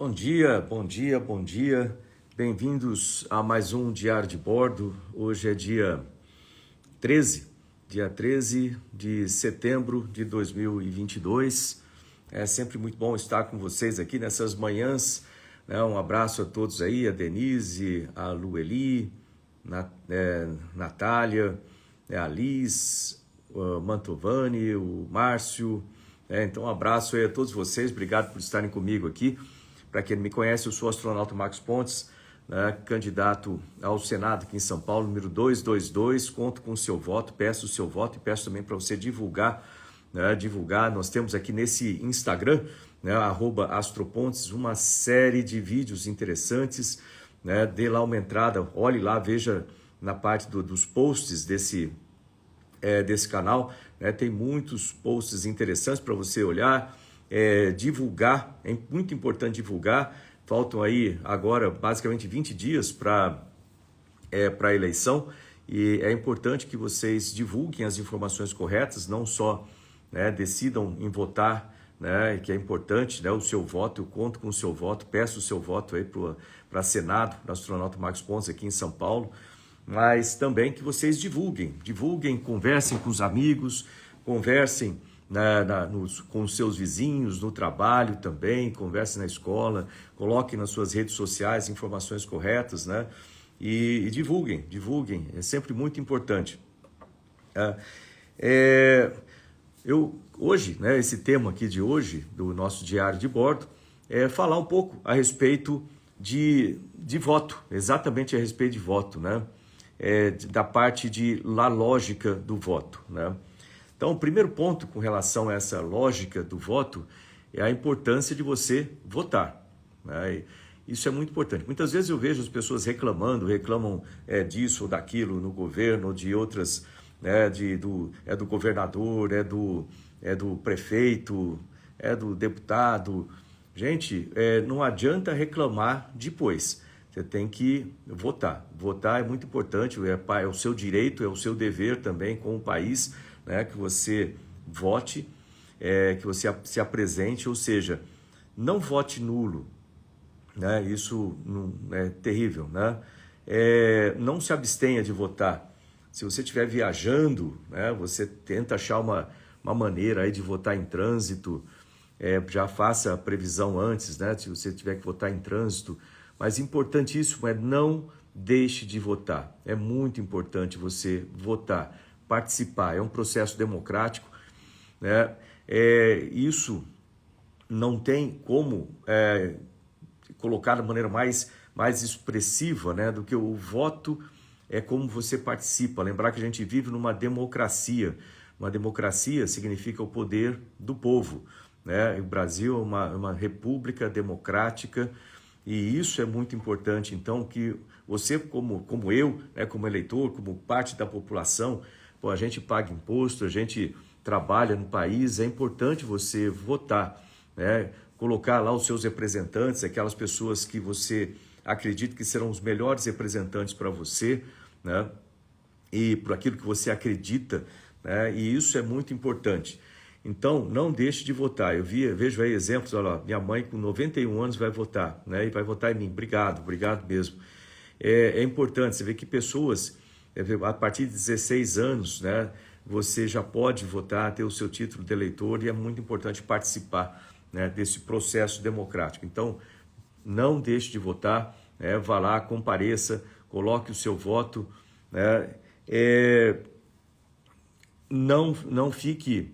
Bom dia, bom dia, bom dia. Bem-vindos a mais um Diário de Bordo. Hoje é dia 13 de setembro de 2022. É sempre muito bom estar com vocês aqui nessas manhãs, né? Um abraço a todos aí, a Denise, a Lueli, Natália, a Liz, o Mantovani, o Márcio. Então, um abraço aí a todos vocês, obrigado por estarem comigo aqui. Para quem não me conhece, eu sou o astronauta Marcos Pontes, né, candidato ao Senado aqui em São Paulo, número 222. Conto com o seu voto, peço o seu voto e peço também para você divulgar, né, Nós temos aqui nesse Instagram, né, @astropontes, uma série de vídeos interessantes, né, dê lá uma entrada, olhe lá, veja na parte dos posts desse canal, né, tem muitos posts interessantes para você olhar. Divulgar, é muito importante divulgar. Faltam aí agora basicamente 20 dias para a eleição e é importante que vocês divulguem as informações corretas, não só, né, decidam em votar, né, que é importante, né, o seu voto. Eu conto com o seu voto, peço o seu voto aí para Senado, do astronauta Marcos Pontes aqui em São Paulo, mas também que vocês divulguem, conversem com os amigos, conversem com os seus vizinhos, no trabalho também, converse na escola, coloquem nas suas redes sociais informações corretas, né? E divulguem, é sempre muito importante. Hoje, né, esse tema aqui de hoje, do nosso diário de bordo, é falar um pouco a respeito de voto, exatamente a respeito de voto, né? Da parte da lógica do voto, né? Então, o primeiro ponto com relação a essa lógica do voto é a importância de você votar, né? Isso é muito importante. Muitas vezes eu vejo as pessoas reclamam disso ou daquilo no governo, ou de outras, né, do governador, é do prefeito, é do deputado. Gente, não adianta reclamar depois. Você tem que votar. Votar é muito importante, é o seu direito, é o seu dever também com o país, né, que você vote, que você se apresente, ou seja, não vote nulo, né? Isso não, é terrível, né? Não se abstenha de votar. Se você estiver viajando, né, você tenta achar uma maneira aí de votar em trânsito, já faça a previsão antes, né, se você tiver que votar em trânsito, mas importantíssimo é não deixe de votar. É muito importante você votar, participar, é um processo democrático, né? Isso não tem como colocar da maneira mais expressiva, né, do que o voto é como você participa. Lembrar que a gente vive numa democracia. Uma democracia significa o poder do povo, né? O Brasil é uma república democrática e isso é muito importante. Então, que você, como eu, né, como eleitor, como parte da população, a gente paga imposto, a gente trabalha no país, é importante você votar, né? Colocar lá os seus representantes, aquelas pessoas que você acredita que serão os melhores representantes para você, né? E por aquilo que você acredita, né? E isso é muito importante. Então, não deixe de votar. Vejo aí exemplos, olha lá, minha mãe com 91 anos vai votar, né? E vai votar em mim. Obrigado mesmo. É importante, você vê que pessoas, a partir de 16 anos, né, você já pode votar, ter o seu título de eleitor e é muito importante participar, né, desse processo democrático. Então, não deixe de votar, né, vá lá, compareça, coloque o seu voto, né, não fique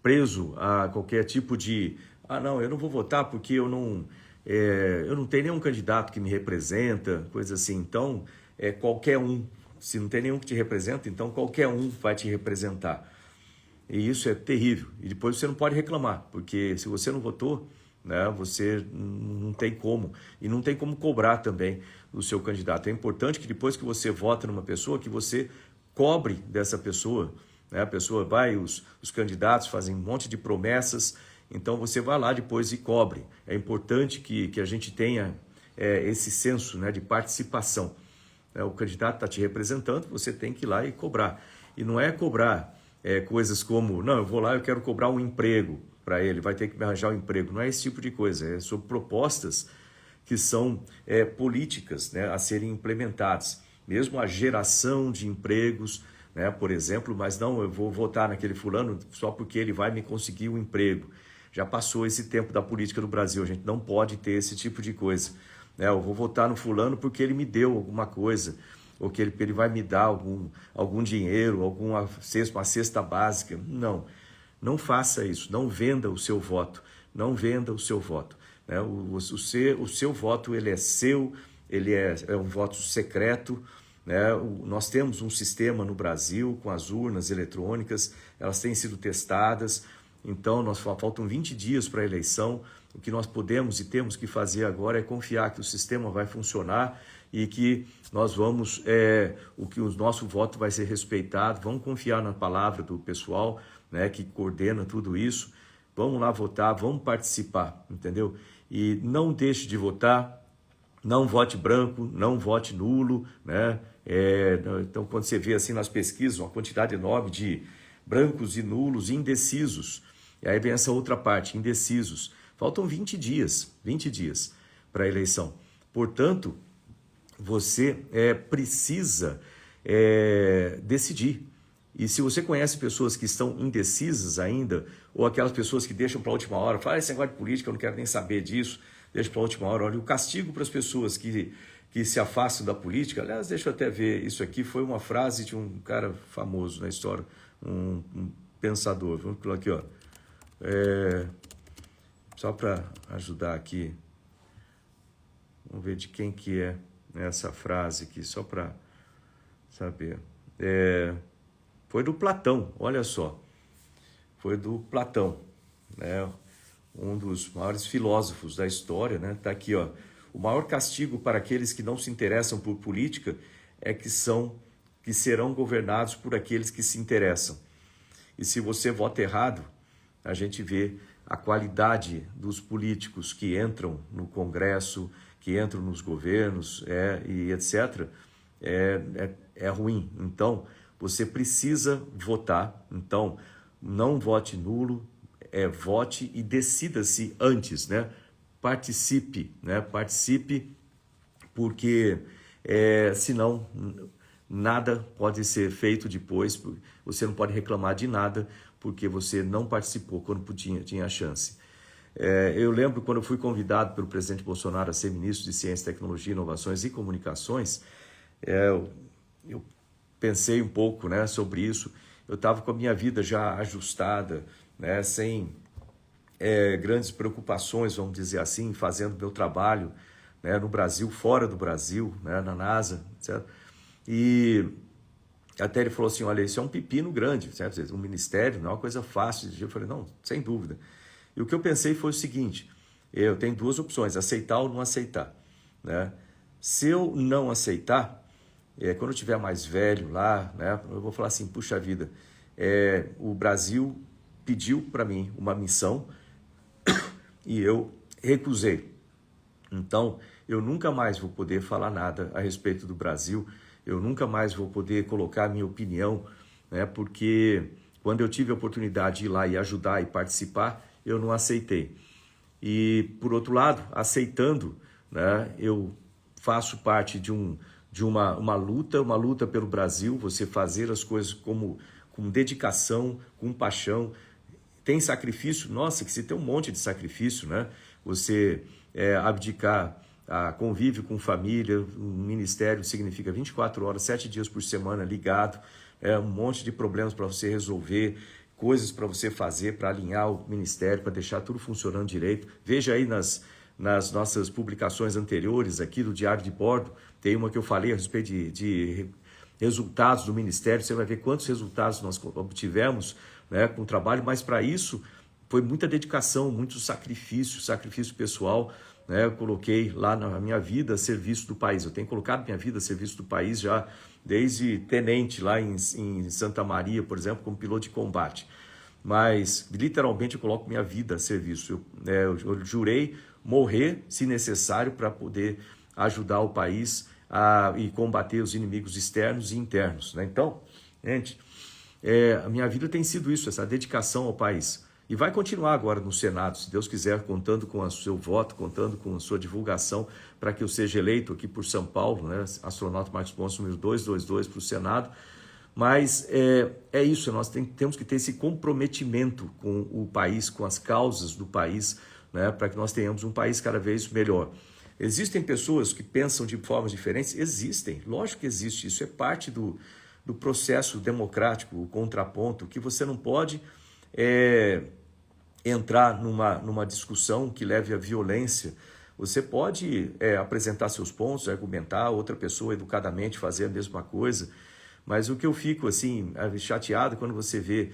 preso a qualquer tipo de não, eu não vou votar porque eu não tenho nenhum candidato que me representa, coisa assim. Então, qualquer um, se não tem nenhum que te representa, então qualquer um vai te representar. E isso é terrível. E depois você não pode reclamar, porque se você não votou, né, você não tem como. E não tem como cobrar também o seu candidato. É importante que depois que você vota numa pessoa, que você cobre dessa pessoa, né? A pessoa vai, os candidatos fazem um monte de promessas, então você vai lá depois e cobre. É importante que a gente tenha esse senso, né, de participação. O candidato está te representando, você tem que ir lá e cobrar. E não é cobrar coisas como, não, eu vou lá, eu quero cobrar um emprego. para ele, vai ter que me arranjar um emprego. Não é esse tipo de coisa, é sobre propostas que são políticas, né, a serem implementadas. Mesmo a geração de empregos, né, por exemplo, mas não, eu vou votar naquele fulano só porque ele vai me conseguir um emprego. Já passou esse tempo da política do Brasil, a gente não pode ter esse tipo de coisa. Né? Eu vou votar no fulano porque ele me deu alguma coisa, ou que ele vai me dar algum dinheiro, uma cesta básica. Não, não faça isso, não venda o seu voto, não venda o seu voto. Né? O seu voto, ele é seu, ele é um voto secreto. Né? Nós temos um sistema no Brasil com as urnas eletrônicas, elas têm sido testadas, então faltam 20 dias para a eleição. O que nós podemos e temos que fazer agora é confiar que o sistema vai funcionar e que nós vamos, o nosso voto vai ser respeitado. Vamos confiar na palavra do pessoal, né, que coordena tudo isso. Vamos lá votar, vamos participar, entendeu? E não deixe de votar. Não vote branco, não vote nulo, né? Então, quando você vê assim nas pesquisas uma quantidade enorme de brancos e nulos indecisos, e aí vem essa outra parte, indecisos. Faltam 20 dias para a eleição. Portanto, você precisa decidir. E se você conhece pessoas que estão indecisas ainda, ou aquelas pessoas que deixam para a última hora, fala, esse negócio de política, eu não quero nem saber disso, deixa para a última hora. Olha, o castigo para as pessoas que se afastam da política, aliás, deixa eu até ver, isso aqui foi uma frase de um cara famoso na história, um pensador, vamos por aqui, ó. Só para ajudar aqui, vamos ver de quem que é essa frase aqui, só para saber. Foi do Platão, olha só, foi do Platão, né? Um dos maiores filósofos da história, né? Tá aqui, ó. O maior castigo para aqueles que não se interessam por política é que serão governados por aqueles que se interessam. E se você vota errado, a gente vê a qualidade dos políticos que entram no Congresso, que entram nos governos, e etc., é ruim. Então, você precisa votar. Então, não vote nulo, vote e decida-se antes, né? Participe, né? Participe, porque senão nada pode ser feito depois. Você não pode reclamar de nada porque você não participou quando tinha a chance. Eu lembro quando eu fui convidado pelo presidente Bolsonaro a ser ministro de Ciência, Tecnologia, Inovações e Comunicações, eu pensei um pouco, né, sobre isso. Eu estava com a minha vida já ajustada, né, sem grandes preocupações, vamos dizer assim, fazendo meu trabalho, né, no Brasil, fora do Brasil, né, na NASA, certo? E até ele falou assim, olha, isso é um pepino grande, certo? Um ministério não é uma coisa fácil. Eu falei, não, sem dúvida. E o que eu pensei foi o seguinte, eu tenho duas opções, aceitar ou não aceitar, né? Se eu não aceitar, quando eu estiver mais velho lá, né, eu vou falar assim, puxa vida, o Brasil pediu para mim uma missão e eu recusei. Então, eu nunca mais vou poder falar nada a respeito do Brasil, eu nunca mais vou poder colocar a minha opinião, né, porque quando eu tive a oportunidade de ir lá e ajudar e participar, eu não aceitei. E, por outro lado, aceitando, né, eu faço parte de uma luta pelo Brasil, você fazer as coisas com dedicação, com paixão. Tem sacrifício? Nossa, que se tem um monte de sacrifício, né? Você abdicar a convívio com família, um ministério significa 24 horas, 7 dias por semana ligado, um monte de problemas para você resolver, coisas para você fazer, para alinhar o ministério, para deixar tudo funcionando direito. Veja aí nas nossas publicações anteriores aqui do Diário de Bordo, tem uma que eu falei a respeito de resultados do ministério, você vai ver quantos resultados nós obtivemos, né, com o trabalho, mas para isso foi muita dedicação, muito sacrifício pessoal, né? Eu coloquei lá na minha vida a serviço do país, eu tenho colocado minha vida a serviço do país já desde tenente lá em Santa Maria, por exemplo, como piloto de combate, mas literalmente eu coloco minha vida a serviço, eu jurei morrer se necessário para poder ajudar o país e combater os inimigos externos e internos, né? Então, gente, a minha vida tem sido isso, essa dedicação ao país. E vai continuar agora no Senado, se Deus quiser, contando com o seu voto, contando com a sua divulgação, para que eu seja eleito aqui por São Paulo, né? Astronauta Marcos Pontes, número 222, para o Senado. Mas é isso, nós temos que ter esse comprometimento com o país, com as causas do país, né? Para que nós tenhamos um país cada vez melhor. Existem pessoas que pensam de formas diferentes? Existem, lógico que existe, isso é parte do processo democrático, o contraponto, que você não pode entrar numa discussão que leve à violência. Você pode apresentar seus pontos, argumentar, outra pessoa educadamente fazer a mesma coisa, mas o que eu fico assim chateado quando você vê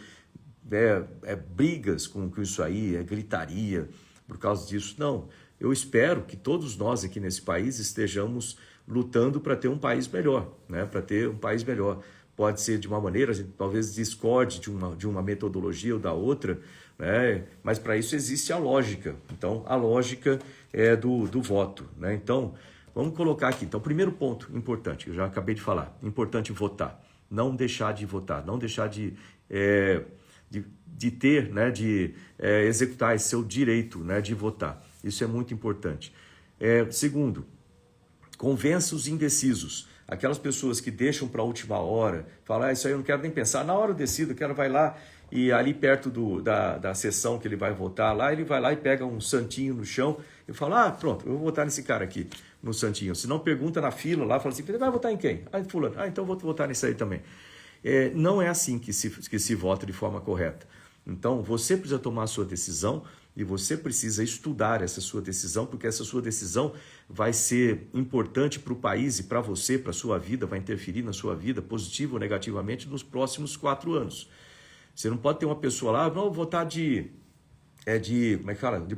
brigas com isso aí, gritaria por causa disso. Não, eu espero que todos nós aqui nesse país estejamos lutando para ter um país melhor, né? Para ter um país melhor. Pode ser de uma maneira, a gente talvez discorde de uma metodologia ou da outra, né? Mas para isso existe a lógica. Então, a lógica é do voto, né? Então, vamos colocar aqui. Então, primeiro ponto importante, eu já acabei de falar, importante votar. Não deixar de votar, não deixar de ter, né? De executar esse seu direito, né? De votar. Isso é muito importante. Segundo, convença os indecisos. Aquelas pessoas que deixam para a última hora, falam, isso aí eu não quero nem pensar, na hora eu decido, eu quero vai lá e ali perto da sessão que ele vai votar lá, ele vai lá e pega um santinho no chão e fala, pronto, eu vou votar nesse cara aqui, no santinho. Se não, pergunta na fila lá, fala assim, você vai votar em quem? Fulano, então eu vou votar nisso aí também. Não é assim que se vota de forma correta. Então, você precisa tomar a sua decisão e você precisa estudar essa sua decisão, porque essa sua decisão vai ser importante para o país e para você, para a sua vida, vai interferir na sua vida, positivo ou negativamente, nos próximos 4 anos. Você não pode ter uma pessoa lá, não, vou votar de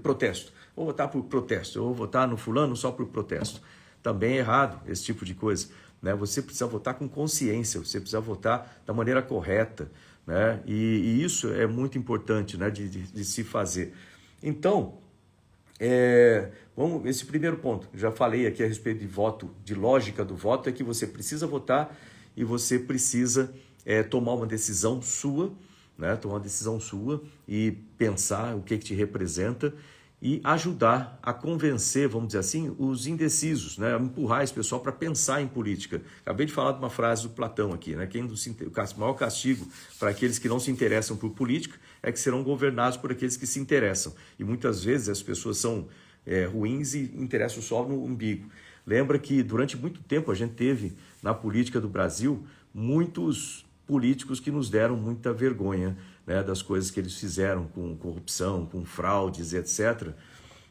protesto. Vou votar por protesto, eu vou votar no fulano só por protesto. Também é errado esse tipo de coisa, né? Você precisa votar com consciência, você precisa votar da maneira correta, né? E isso é muito importante, né? de se fazer. Então, esse primeiro ponto, já falei aqui a respeito de voto, de lógica do voto, é que você precisa votar e você precisa tomar uma decisão sua, né? Tomar uma decisão sua e pensar o que te representa e ajudar a convencer, vamos dizer assim, os indecisos, né? Empurrar esse pessoal para pensar em política. Acabei de falar de uma frase do Platão aqui, né? O maior castigo para aqueles que não se interessam por política é que serão governados por aqueles que se interessam. E muitas vezes as pessoas são ruins e interessam só no umbigo. Lembra que durante muito tempo a gente teve na política do Brasil muitos políticos que nos deram muita vergonha, né, das coisas que eles fizeram com corrupção, com fraudes, etc.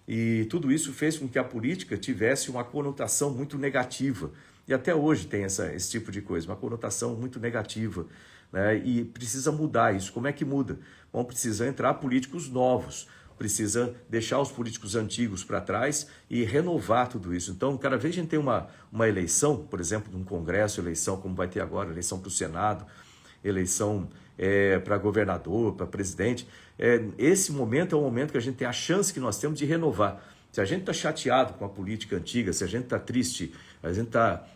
E tudo isso fez com que a política tivesse uma conotação muito negativa. E até hoje tem esse tipo de coisa, uma conotação muito negativa, né? E precisa mudar isso. Como é que muda? Bom, precisa entrar políticos novos, precisa deixar os políticos antigos para trás e renovar tudo isso. Então, cada vez que a gente tem uma eleição, por exemplo, de um congresso, eleição como vai ter agora, eleição para o Senado, eleição para governador, para presidente, esse momento é o momento que a gente tem a chance que nós temos de renovar. Se a gente está chateado com a política antiga, se a gente está triste, a gente está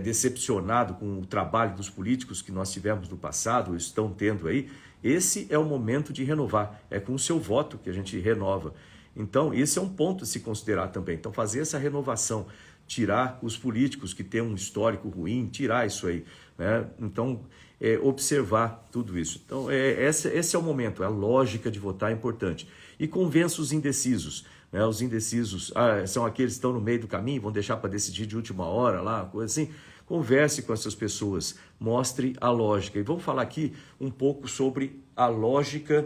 decepcionado com o trabalho dos políticos que nós tivemos no passado, ou estão tendo aí, esse é o momento de renovar. É com o seu voto que a gente renova. Então, esse é um ponto a se considerar também. Então, fazer essa renovação, tirar os políticos que têm um histórico ruim, tirar isso aí, né? Então, observar tudo isso. Então, esse é o momento, a lógica de votar é importante. E convença os indecisos, né? Os indecisos são aqueles que estão no meio do caminho, vão deixar para decidir de última hora, lá, coisa assim. Converse com essas pessoas, mostre a lógica. E vamos falar aqui um pouco sobre a lógica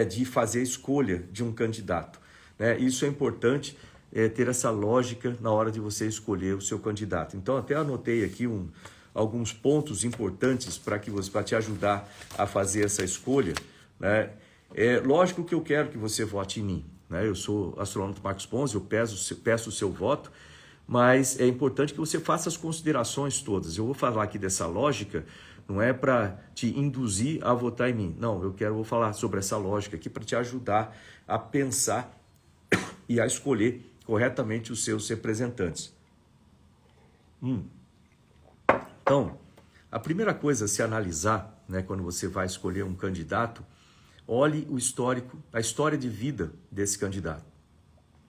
de fazer a escolha de um candidato, né? Isso é importante, ter essa lógica na hora de você escolher o seu candidato. Então, até anotei aqui alguns pontos importantes para te ajudar a fazer essa escolha, né? Lógico que eu quero que você vote em mim, né? Eu sou astronauta Marcos Pontes, eu peço o seu voto, mas é importante que você faça as considerações todas. Eu vou falar aqui dessa lógica, não é para te induzir a votar em mim. Não, vou falar sobre essa lógica aqui para te ajudar a pensar e a escolher corretamente os seus representantes. Então, a primeira coisa a se analisar, né, quando você vai escolher um candidato, olhe o histórico, a história de vida desse candidato,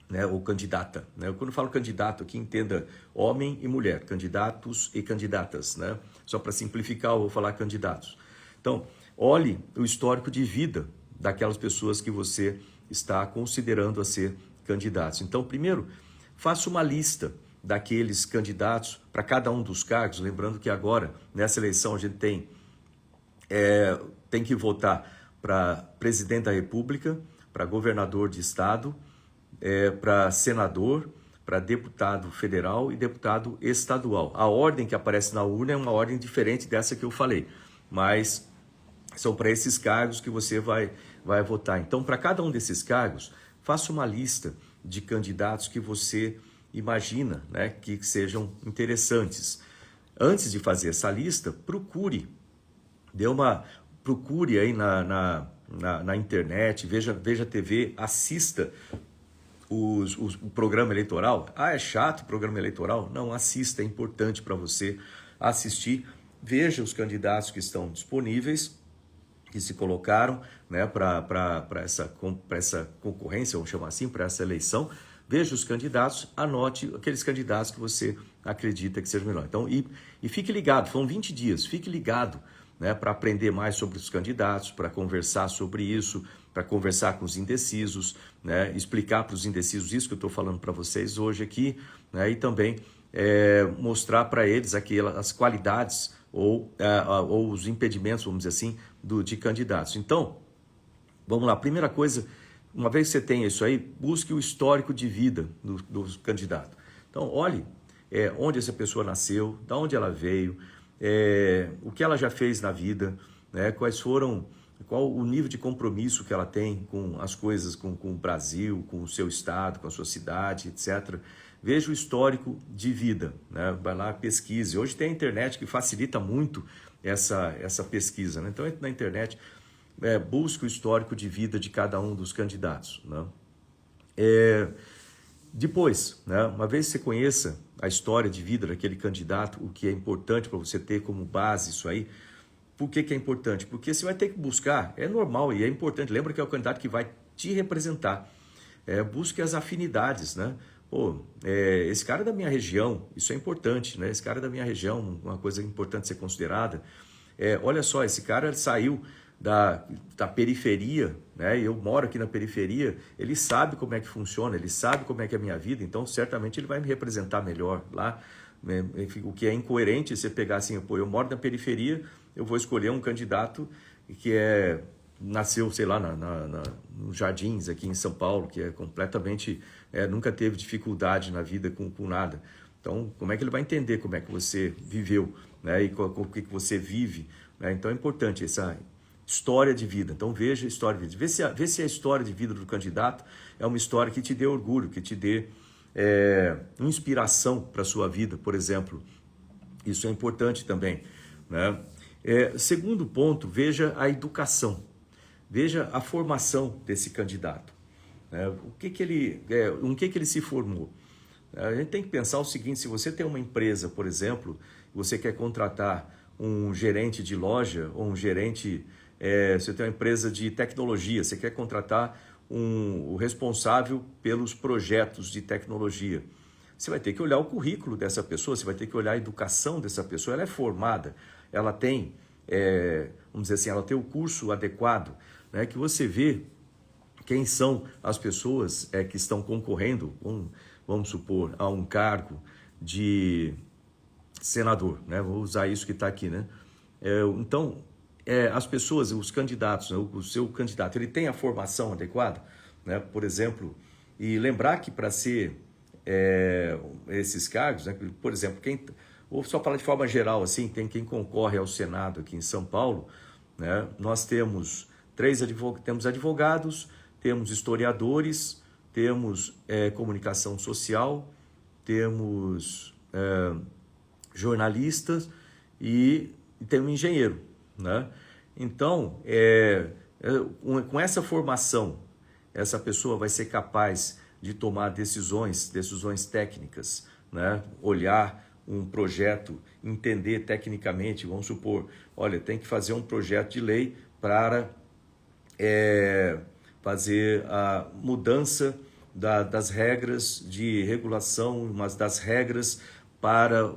né, ou candidata, né? Quando eu falo candidato aqui, entenda homem e mulher, candidatos e candidatas, né? Só para simplificar, eu vou falar candidatos. Então, olhe o histórico de vida daquelas pessoas que você está considerando a ser candidatos. Então, primeiro, faça uma lista daqueles candidatos para cada um dos cargos, lembrando que agora, nessa eleição, a gente tem que votar para presidente da República, para governador de estado, para senador, para deputado federal e deputado estadual. A ordem que aparece na urna é uma ordem diferente dessa que eu falei, mas são para esses cargos que você vai votar. Então, para cada um desses cargos, faça uma lista de candidatos que você imagina, né, que sejam interessantes. Antes de fazer essa lista, procure aí na internet, veja TV, assista o programa eleitoral. Ah, é chato o programa eleitoral? Não, assista, é importante para você assistir. Veja os candidatos que estão disponíveis, que se colocaram, né, para essa concorrência, vamos chamar assim, para essa eleição. Veja os candidatos, anote aqueles candidatos que você acredita que sejam melhor. Então, e fique ligado, foram 20 dias, fique ligado, né, para aprender mais sobre os candidatos, para conversar sobre isso, para conversar com os indecisos, né, explicar para os indecisos isso que eu estou falando para vocês hoje aqui, né, e também mostrar para eles as qualidades ou os impedimentos, vamos dizer assim, de candidatos. Então, vamos lá, primeira coisa, uma vez que você tenha isso aí, busque o histórico de vida do candidato. Então, olhe onde essa pessoa nasceu, de onde ela veio, o que ela já fez na vida, né, qual o nível de compromisso que ela tem com as coisas, com o Brasil, com o seu estado, com a sua cidade, etc. Veja o histórico de vida, né? Vai lá, pesquise. Hoje tem a internet que facilita muito essa pesquisa, né? Então, entre na internet, busque o histórico de vida de cada um dos candidatos, né? Depois, né, uma vez que você conheça a história de vida daquele candidato, o que é importante para você ter como base isso aí. Por que é importante? Porque você vai ter que buscar, é normal e é importante, lembra que é o candidato que vai te representar. Busque as afinidades, né? Pô, esse cara é da minha região, isso é importante, né? Esse cara é da minha região, uma coisa importante ser considerada. Olha só, esse cara saiu da periferia, né? Eu moro aqui na periferia, ele sabe como é que funciona, ele sabe como é que é a minha vida, então certamente ele vai me representar melhor lá. O que é incoerente você pegar assim, pô, eu moro na periferia, eu vou escolher um candidato que nasceu, sei lá, nos Jardins aqui em São Paulo, que é completamente, nunca teve dificuldade na vida com nada. Então, como é que ele vai entender como é que você viveu, né? E com o que você vive, né? Então, é importante essa história de vida. Então, veja a história de vida. Vê se a história de vida do candidato é uma história que te dê orgulho, que te dê inspiração para a sua vida, por exemplo. Isso é importante também, né? Segundo ponto, veja a educação. Veja a formação desse candidato. O que ele se formou? A gente tem que pensar o seguinte, se você tem uma empresa, por exemplo, você quer contratar um gerente de loja ou um gerente, você tem uma empresa de tecnologia, você quer contratar o responsável pelos projetos de tecnologia. Você vai ter que olhar o currículo dessa pessoa, você vai ter que olhar a educação dessa pessoa, ela é formada, ela tem, vamos dizer assim, ela tem o curso adequado, né, que você vê quem são as pessoas que estão concorrendo, vamos supor, a um cargo de senador, né? Vou usar isso que está aqui, né? Então, as pessoas, os candidatos, né? O seu candidato, ele tem a formação adequada, né? Por exemplo, e lembrar que para ser esses cargos, né? Por exemplo, vou só falar de forma geral, assim, tem quem concorre ao Senado aqui em São Paulo, né? Nós temos temos advogados, temos historiadores, temos comunicação social, temos jornalistas e tem um engenheiro, né? Então, com essa formação, essa pessoa vai ser capaz de tomar decisões técnicas, né? Olhar um projeto, entender tecnicamente, vamos supor, olha, tem que fazer um projeto de lei para fazer a mudança das regras de regulação, mas das regras para a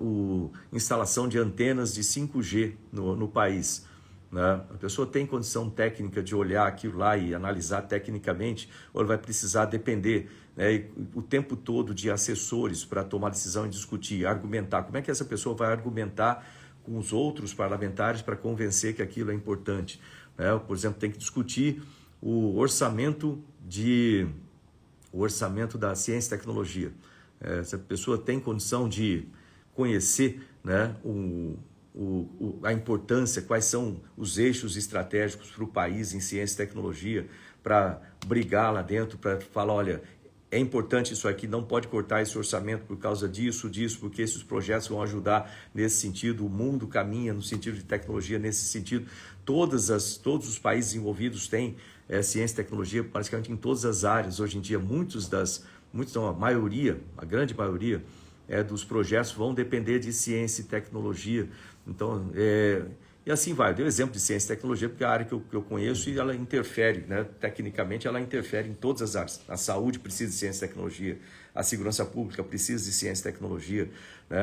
instalação de antenas de 5G no país. Né? A pessoa tem condição técnica de olhar aquilo lá e analisar tecnicamente, ou ela vai precisar depender, né, o tempo todo de assessores para tomar decisão e discutir, argumentar. Como é que essa pessoa vai argumentar com os outros parlamentares para convencer que aquilo é importante? Né? Por exemplo, tem que discutir o orçamento da ciência e tecnologia. Essa pessoa tem condição de conhecer, né, a importância, quais são os eixos estratégicos para o país em ciência e tecnologia, para brigar lá dentro, para falar, olha, é importante isso aqui, não pode cortar esse orçamento por causa disso, porque esses projetos vão ajudar nesse sentido, o mundo caminha no sentido de tecnologia nesse sentido. Todos os países envolvidos têm ciência e tecnologia praticamente em todas as áreas. Hoje em dia, a grande maioria dos projetos vão depender de ciência e tecnologia. Então, e assim vai. Eu dei o exemplo de ciência e tecnologia porque é a área que eu conheço e ela interfere, né? Tecnicamente ela interfere em todas as áreas. A saúde precisa de ciência e tecnologia, a segurança pública precisa de ciência e tecnologia, né?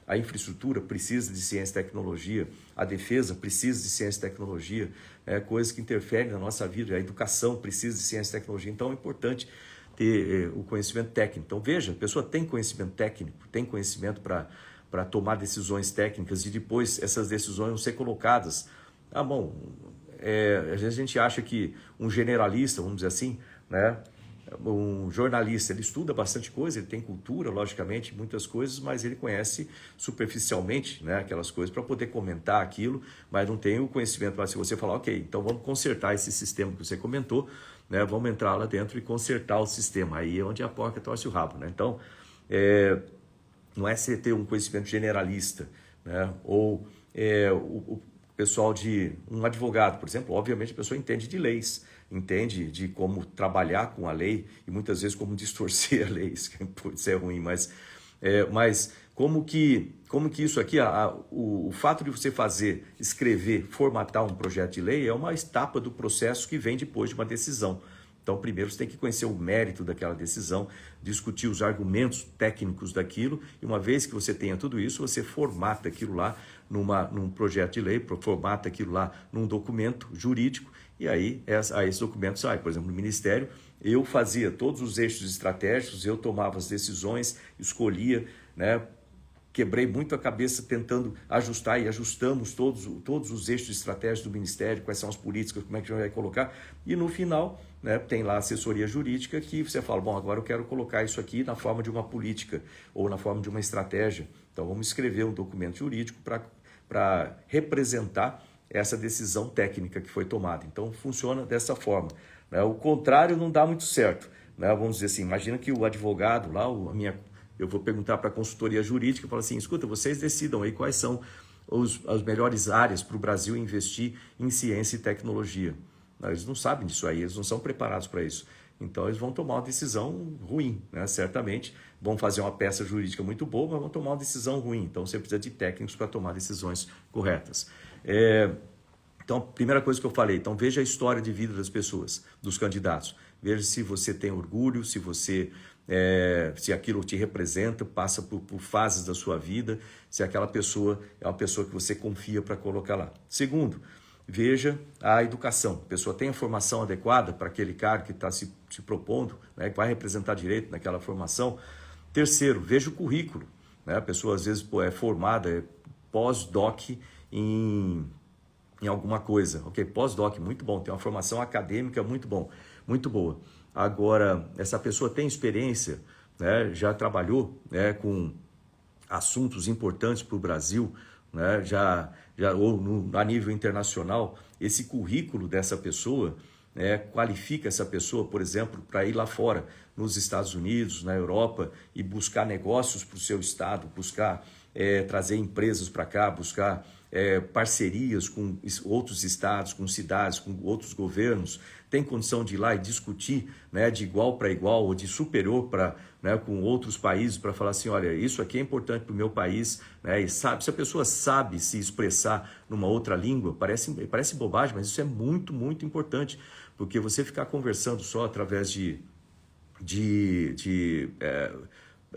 A infraestrutura precisa de ciência e tecnologia, a defesa precisa de ciência e tecnologia, coisas que interferem na nossa vida, a educação precisa de ciência e tecnologia. Então é importante ter o conhecimento técnico. Então veja, a pessoa tem conhecimento técnico, tem conhecimento para tomar decisões técnicas e depois essas decisões vão ser colocadas. Às vezes a gente acha que um generalista, vamos dizer assim, né, um jornalista, ele estuda bastante coisa, ele tem cultura, logicamente, muitas coisas, mas ele conhece superficialmente, né, aquelas coisas para poder comentar aquilo, mas não tem o conhecimento. Mas se você falar, ok, então vamos consertar esse sistema que você comentou, né, vamos entrar lá dentro e consertar o sistema, aí é onde a porca torce o rabo, né? Então, não é você ter um conhecimento generalista, né? Ou o pessoal de um advogado, por exemplo, obviamente a pessoa entende de leis, entende de como trabalhar com a lei e muitas vezes como distorcer a lei, isso pode ser ruim, mas como que isso aqui, o fato de você escrever, formatar um projeto de lei é uma etapa do processo que vem depois de uma decisão. Então, primeiro você tem que conhecer o mérito daquela decisão, discutir os argumentos técnicos daquilo, e uma vez que você tenha tudo isso, você formata aquilo lá num projeto de lei, formata aquilo lá num documento jurídico, e aí esse documento sai. Por exemplo, no Ministério, eu fazia todos os eixos estratégicos, eu tomava as decisões, escolhia, né? Quebrei muito a cabeça tentando ajustar e ajustamos todos os eixos estratégicos do Ministério, quais são as políticas, como é que a gente vai colocar. E no final, né, tem lá a assessoria jurídica que você fala, bom, agora eu quero colocar isso aqui na forma de uma política ou na forma de uma estratégia. Então vamos escrever um documento jurídico para representar essa decisão técnica que foi tomada. Então funciona dessa forma, né? O contrário não dá muito certo, né? Vamos dizer assim, imagina que o advogado lá, eu vou perguntar para a consultoria jurídica e falar assim, escuta, vocês decidam aí quais são as melhores áreas para o Brasil investir em ciência e tecnologia. Eles não sabem disso aí, eles não são preparados para isso. Então eles vão tomar uma decisão ruim, né? Certamente vão fazer uma peça jurídica muito boa, mas vão tomar uma decisão ruim. Então você precisa de técnicos para tomar decisões corretas. Então, a primeira coisa que eu falei, então veja a história de vida das pessoas, dos candidatos. Veja se você tem orgulho, se aquilo te representa, passa por fases da sua vida, se aquela pessoa é uma pessoa que você confia para colocar lá. Segundo, veja a educação. A pessoa tem a formação adequada para aquele cargo que está se propondo, né, que vai representar direito naquela formação. Terceiro, veja o currículo. Né? A pessoa às vezes é formada, é pós-doc em alguma coisa. Ok, pós-doc, muito bom. Tem uma formação acadêmica muito boa. Agora, essa pessoa tem experiência, né, já trabalhou, né, com assuntos importantes para o Brasil, né, a nível internacional. Esse currículo dessa pessoa, né, qualifica essa pessoa, por exemplo, para ir lá fora, nos Estados Unidos, na Europa, e buscar negócios para o seu estado, buscar trazer empresas para cá, buscar parcerias com outros estados, com cidades, com outros governos, tem condição de ir lá e discutir, né, de igual para igual ou de superior para, né, com outros países para falar assim, olha, isso aqui é importante para o meu país, né, e sabe, se a pessoa sabe se expressar numa outra língua, parece bobagem, mas isso é muito, muito importante, porque você ficar conversando só através de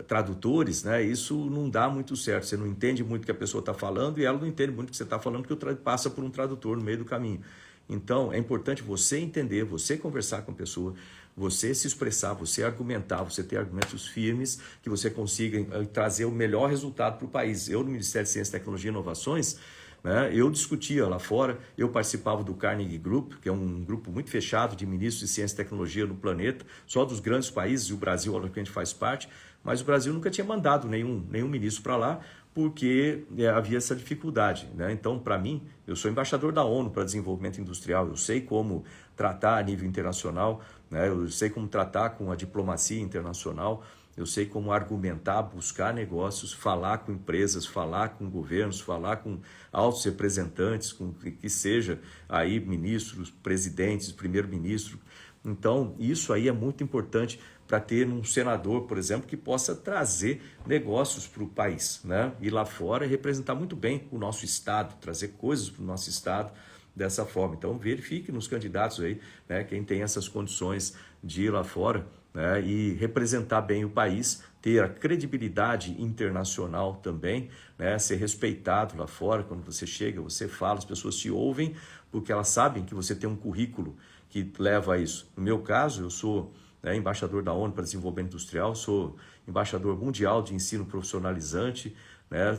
tradutores, né? Isso não dá muito certo. Você não entende muito o que a pessoa está falando e ela não entende muito o que você está falando, porque passa por um tradutor no meio do caminho. Então, é importante você entender, você conversar com a pessoa, você se expressar, você argumentar, você ter argumentos firmes, que você consiga trazer o melhor resultado para o país. Eu, no Ministério de Ciência, Tecnologia e Inovações, né, eu discutia lá fora, eu participava do Carnegie Group, que é um grupo muito fechado de ministros de ciência e tecnologia no planeta, só dos grandes países, e o Brasil, que a gente faz parte, mas o Brasil nunca tinha mandado nenhum ministro para lá, porque havia essa dificuldade, né? Então, para mim, eu sou embaixador da ONU para desenvolvimento industrial, eu sei como tratar a nível internacional, né? Eu sei como tratar com a diplomacia internacional, eu sei como argumentar, buscar negócios, falar com empresas, falar com governos, falar com altos representantes, com que seja aí ministros, presidentes, primeiro-ministro. Então, isso aí é muito importante para ter um senador, por exemplo, que possa trazer negócios para o país, né? Ir lá fora e representar muito bem o nosso estado, trazer coisas para o nosso estado dessa forma. Então, verifique nos candidatos aí, né, quem tem essas condições de ir lá fora, né, e representar bem o país, ter a credibilidade internacional também, né, ser respeitado lá fora. Quando você chega, você fala, as pessoas te ouvem, porque elas sabem que você tem um currículo que leva a isso. No meu caso, eu sou embaixador da ONU para Desenvolvimento Industrial, sou embaixador mundial de ensino profissionalizante, né,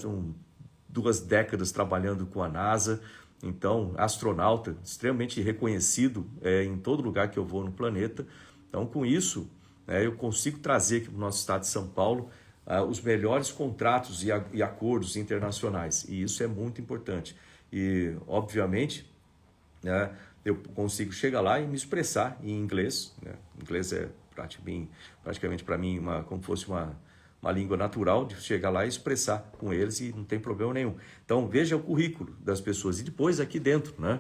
2 décadas trabalhando com a NASA, então astronauta, extremamente reconhecido em todo lugar que eu vou no planeta. Então, com isso, eu consigo trazer aqui para o nosso estado de São Paulo os melhores contratos e acordos internacionais, e isso é muito importante. E, obviamente, né, eu consigo chegar lá e me expressar em inglês, né? Inglês é praticamente para mim como fosse uma língua natural, de chegar lá e expressar com eles e não tem problema nenhum. Então, veja o currículo das pessoas e depois aqui dentro, né?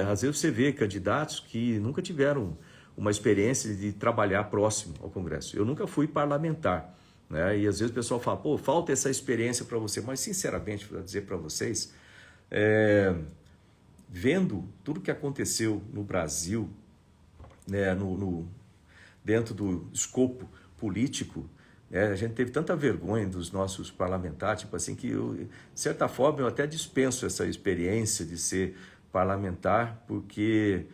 Às vezes você vê candidatos que nunca tiveram uma experiência de trabalhar próximo ao Congresso. Eu nunca fui parlamentar, né? E às vezes o pessoal fala, pô, falta essa experiência para você, mas sinceramente, para dizer para vocês, vendo tudo que aconteceu no Brasil, né, dentro do escopo político, a gente teve tanta vergonha dos nossos parlamentares, tipo assim, que de certa forma eu até dispenso essa experiência de ser parlamentar, porque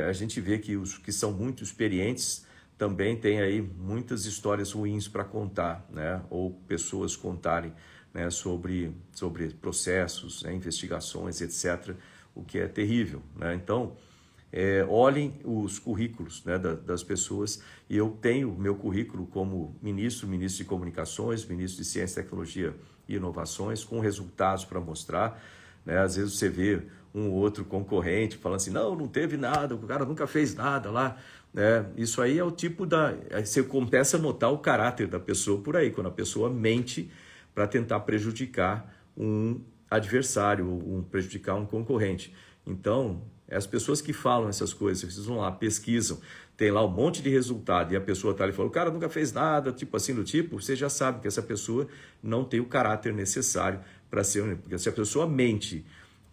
a gente vê que os que são muito experientes também têm aí muitas histórias ruins para contar, né, ou pessoas contarem, né, sobre processos, né, investigações, etc., o que é terrível, né? Então, olhem os currículos, né, das pessoas, e eu tenho o meu currículo como ministro de Comunicações, ministro de Ciência, Tecnologia e Inovações, com resultados para mostrar, né? Às vezes você vê um ou outro concorrente falando assim, não teve nada, o cara nunca fez nada lá, né? Isso aí é o tipo você começa a notar o caráter da pessoa por aí, quando a pessoa mente para tentar prejudicar um adversário, prejudicar um concorrente. Então, as pessoas que falam essas coisas, vocês vão lá, pesquisam, tem lá um monte de resultado, e a pessoa está ali e fala, o cara nunca fez nada, tipo assim, do tipo, você já sabe que essa pessoa não tem o caráter necessário para ser, porque se a pessoa mente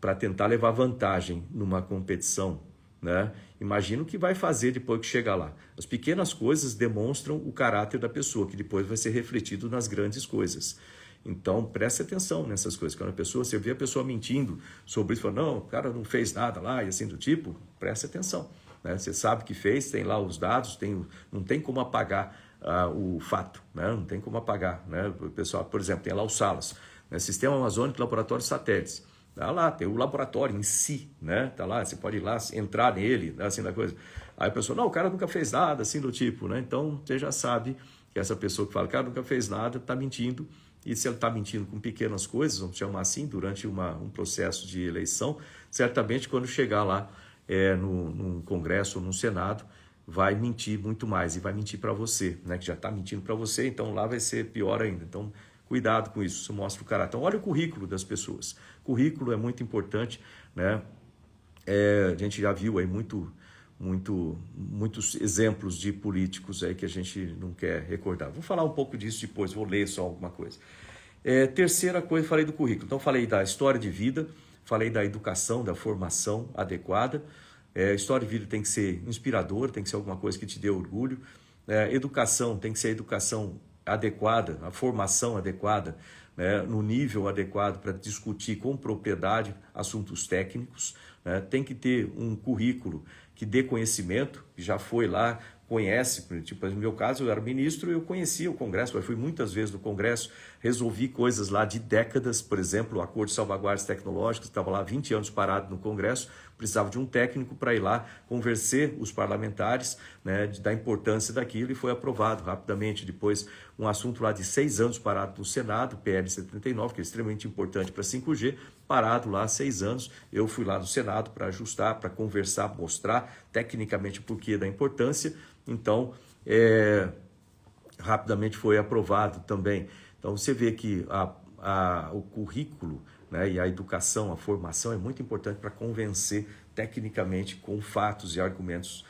para tentar levar vantagem numa competição, né, imagina o que vai fazer depois que chegar lá. As pequenas coisas demonstram o caráter da pessoa, que depois vai ser refletido nas grandes coisas. Então, preste atenção nessas coisas. Quando você vê a pessoa mentindo sobre isso, fala, não, o cara não fez nada lá, e assim do tipo, preste atenção, né? Você sabe que fez, tem lá os dados, não tem como apagar o fato, né? Não tem como apagar, né? O pessoal, por exemplo, tem lá o SALAS, né? Sistema Amazônico de Laboratórios Satélites. Tá lá, tem o laboratório em si, né? Tá lá, você pode ir lá, entrar nele, né? Assim da coisa. Aí a pessoa, não, o cara nunca fez nada, assim do tipo, né? Então, você já sabe que essa pessoa que fala, cara, nunca fez nada, está mentindo. E se ele está mentindo com pequenas coisas, vamos chamar assim, durante um processo de eleição, certamente quando chegar lá num Congresso ou num Senado, vai mentir muito mais e vai mentir para você, né? Que já está mentindo para você, então lá vai ser pior ainda. Então, Cuidado com isso, isso mostra o caráter. Então, olha o currículo das pessoas. Currículo é muito importante, né? A gente já viu aí muitos exemplos de políticos aí que a gente não quer recordar. Vou falar um pouco disso depois, vou ler só alguma coisa. Terceira coisa, falei do currículo. Então, falei da história de vida, falei da educação, da formação adequada. História de vida tem que ser inspirador, tem que ser alguma coisa que te dê orgulho. Educação tem que ser a educação adequada, a formação adequada, né, no nível adequado para discutir com propriedade assuntos técnicos. Né? Tem que ter um currículo que dê conhecimento, que já foi lá, conhece, tipo, no meu caso eu era ministro, eu conhecia o Congresso, eu fui muitas vezes no Congresso, resolvi coisas lá de décadas, por exemplo, o Acordo de Salvaguardas Tecnológicas, estava lá 20 anos parado no Congresso, precisava de um técnico para ir lá convencer os parlamentares, né, da importância daquilo, e foi aprovado rapidamente. Depois, um assunto lá de 6 anos parado no Senado, PL 79, que é extremamente importante para 5G, parado lá há 6 anos, eu fui lá no Senado para ajustar, para conversar, mostrar tecnicamente o porquê da importância. Então, rapidamente foi aprovado também. Então, você vê que o currículo, né, e a educação, a formação é muito importante para convencer tecnicamente, com fatos e argumentos,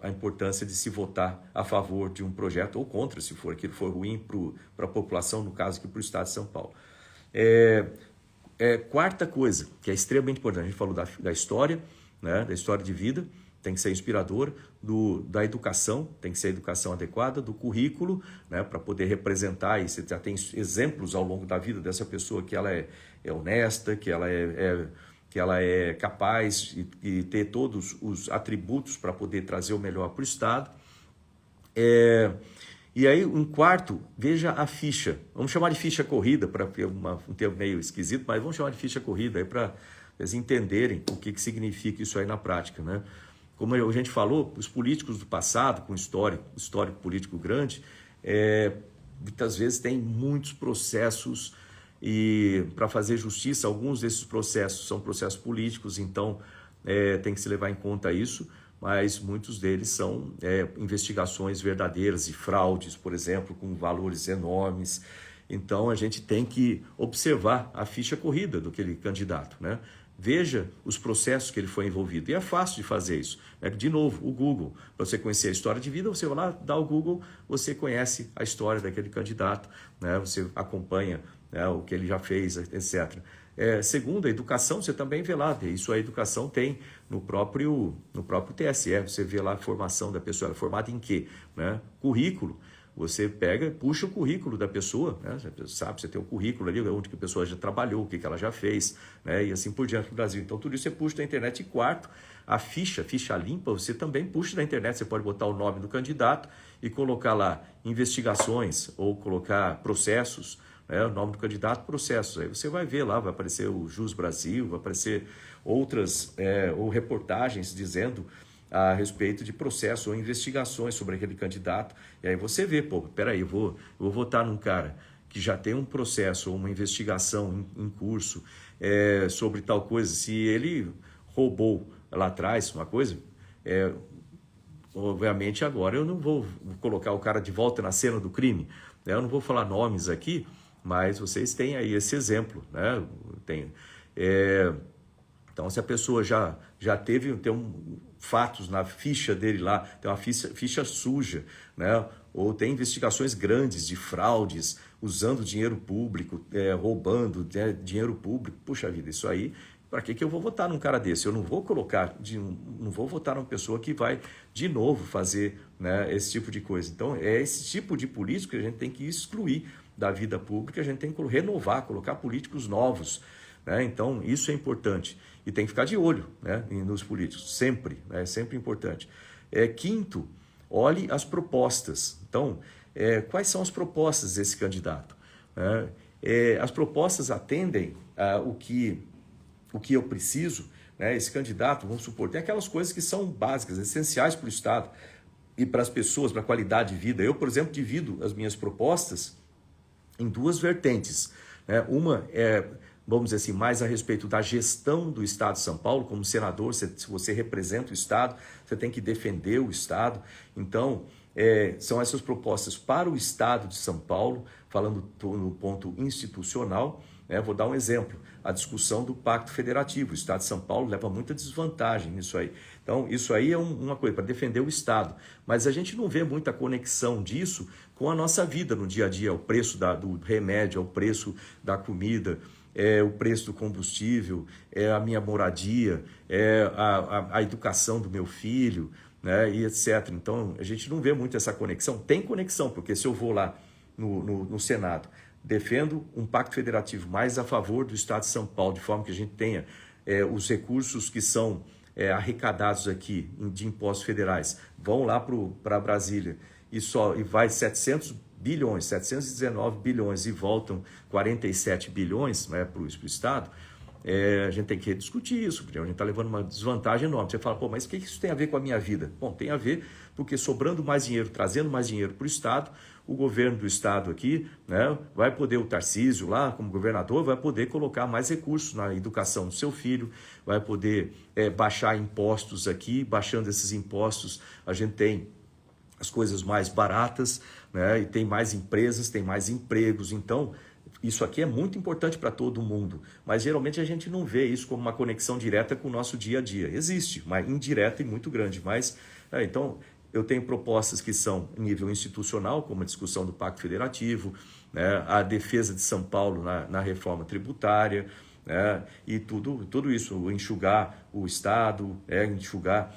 a importância de se votar a favor de um projeto ou contra, se for aquilo for ruim para a população, no caso aqui para o estado de São Paulo. Quarta coisa, que é extremamente importante, a gente falou da história, né, da história de vida, tem que ser inspirador, da educação, tem que ser a educação adequada, do currículo, né, para poder representar, e você já tem exemplos ao longo da vida dessa pessoa que ela é honesta, que ela é capaz e ter todos os atributos para poder trazer o melhor para o Estado. E aí, um quarto, veja a ficha. Vamos chamar de ficha corrida, para um termo meio esquisito, mas vamos chamar de ficha corrida aí para eles entenderem o que significa isso aí na prática, né? Como a gente falou, os políticos do passado, com histórico político grande, muitas vezes tem muitos processos, e para fazer justiça, alguns desses processos são processos políticos, então tem que se levar em conta isso, mas muitos deles são investigações verdadeiras e fraudes, por exemplo, com valores enormes. Então a gente tem que observar a ficha corrida daquele candidato, né? Veja os processos que ele foi envolvido. E é fácil de fazer isso. De novo, o Google. Para você conhecer a história de vida, você vai lá, dá o Google, você conhece a história daquele candidato, né? Você acompanha, né, o que ele já fez, etc. Segundo, a educação, você também vê lá. Isso a educação tem no próprio TSE. Você vê lá a formação da pessoa. Ela é formada em quê? Né? Currículo. Você pega e puxa o currículo da pessoa, né? Você tem o currículo ali, onde que a pessoa já trabalhou, o que ela já fez, né? E assim por diante no Brasil. Então, tudo isso você puxa da internet. E quarto, a ficha limpa, você também puxa da internet. Você pode botar o nome do candidato e colocar lá investigações ou colocar processos, né? O nome do candidato, processos. Aí você vai ver lá, vai aparecer o Jus Brasil, vai aparecer outras ou reportagens dizendo a respeito de processos ou investigações sobre aquele candidato. E aí você vê, peraí, eu vou votar num cara que já tem um processo ou uma investigação em curso sobre tal coisa. Se ele roubou lá atrás uma coisa, obviamente agora eu não vou colocar o cara de volta na cena do crime, né? Eu não vou falar nomes aqui, mas vocês têm aí esse exemplo, né? Então, se a pessoa já tem fatos na ficha dele lá, tem uma ficha suja, né? Ou tem investigações grandes de fraudes, usando dinheiro público, roubando dinheiro público, puxa vida, isso aí, para que eu vou votar num cara desse? Eu não vou não vou votar numa pessoa que vai de novo fazer, né, esse tipo de coisa. Então, é esse tipo de político que a gente tem que excluir da vida pública, a gente tem que renovar, colocar políticos novos, né? Então, isso é importante. E tem que ficar de olho, né, nos políticos, sempre, né, sempre importante. Quinto, olhe as propostas. Então, quais são as propostas desse candidato? As propostas atendem o que eu preciso, né? Esse candidato, vamos supor, tem aquelas coisas que são básicas, essenciais para o Estado e para as pessoas, para a qualidade de vida. Eu, por exemplo, divido as minhas propostas em duas vertentes, né? Uma vamos dizer assim, mais a respeito da gestão do Estado de São Paulo. Como senador, se você representa o Estado, você tem que defender o Estado. Então, são essas propostas para o Estado de São Paulo, falando no ponto institucional, né? Vou dar um exemplo, a discussão do Pacto Federativo. O Estado de São Paulo leva muita desvantagem nisso aí. Então, isso aí é uma coisa para defender o Estado, mas a gente não vê muita conexão disso com a nossa vida no dia a dia, o preço do remédio, o preço da comida, o preço do combustível, a minha moradia, a educação do meu filho, né, e etc. Então, a gente não vê muito essa conexão. Tem conexão, porque se eu vou lá no Senado, defendo um pacto federativo mais a favor do Estado de São Paulo, de forma que a gente tenha os recursos que são arrecadados aqui de impostos federais, vão lá para Brasília e vai 719 bilhões e voltam 47 bilhões, né, para o Estado. A gente tem que discutir isso, porque a gente está levando uma desvantagem enorme. Você fala, pô, mas o que isso tem a ver com a minha vida? Bom, tem a ver porque sobrando mais dinheiro, trazendo mais dinheiro para o Estado, o governo do Estado aqui, né, vai poder, o Tarcísio lá, como governador, vai poder colocar mais recursos na educação do seu filho, vai poder baixar impostos aqui, baixando esses impostos, a gente tem as coisas mais baratas, né, e tem mais empresas, tem mais empregos, então isso aqui é muito importante para todo mundo, mas geralmente a gente não vê isso como uma conexão direta com o nosso dia a dia. Existe, mas indireta e muito grande. Mas, então, eu tenho propostas que são em nível institucional, como a discussão do Pacto Federativo, né, a defesa de São Paulo na reforma tributária, né, e tudo isso, enxugar o Estado, enxugar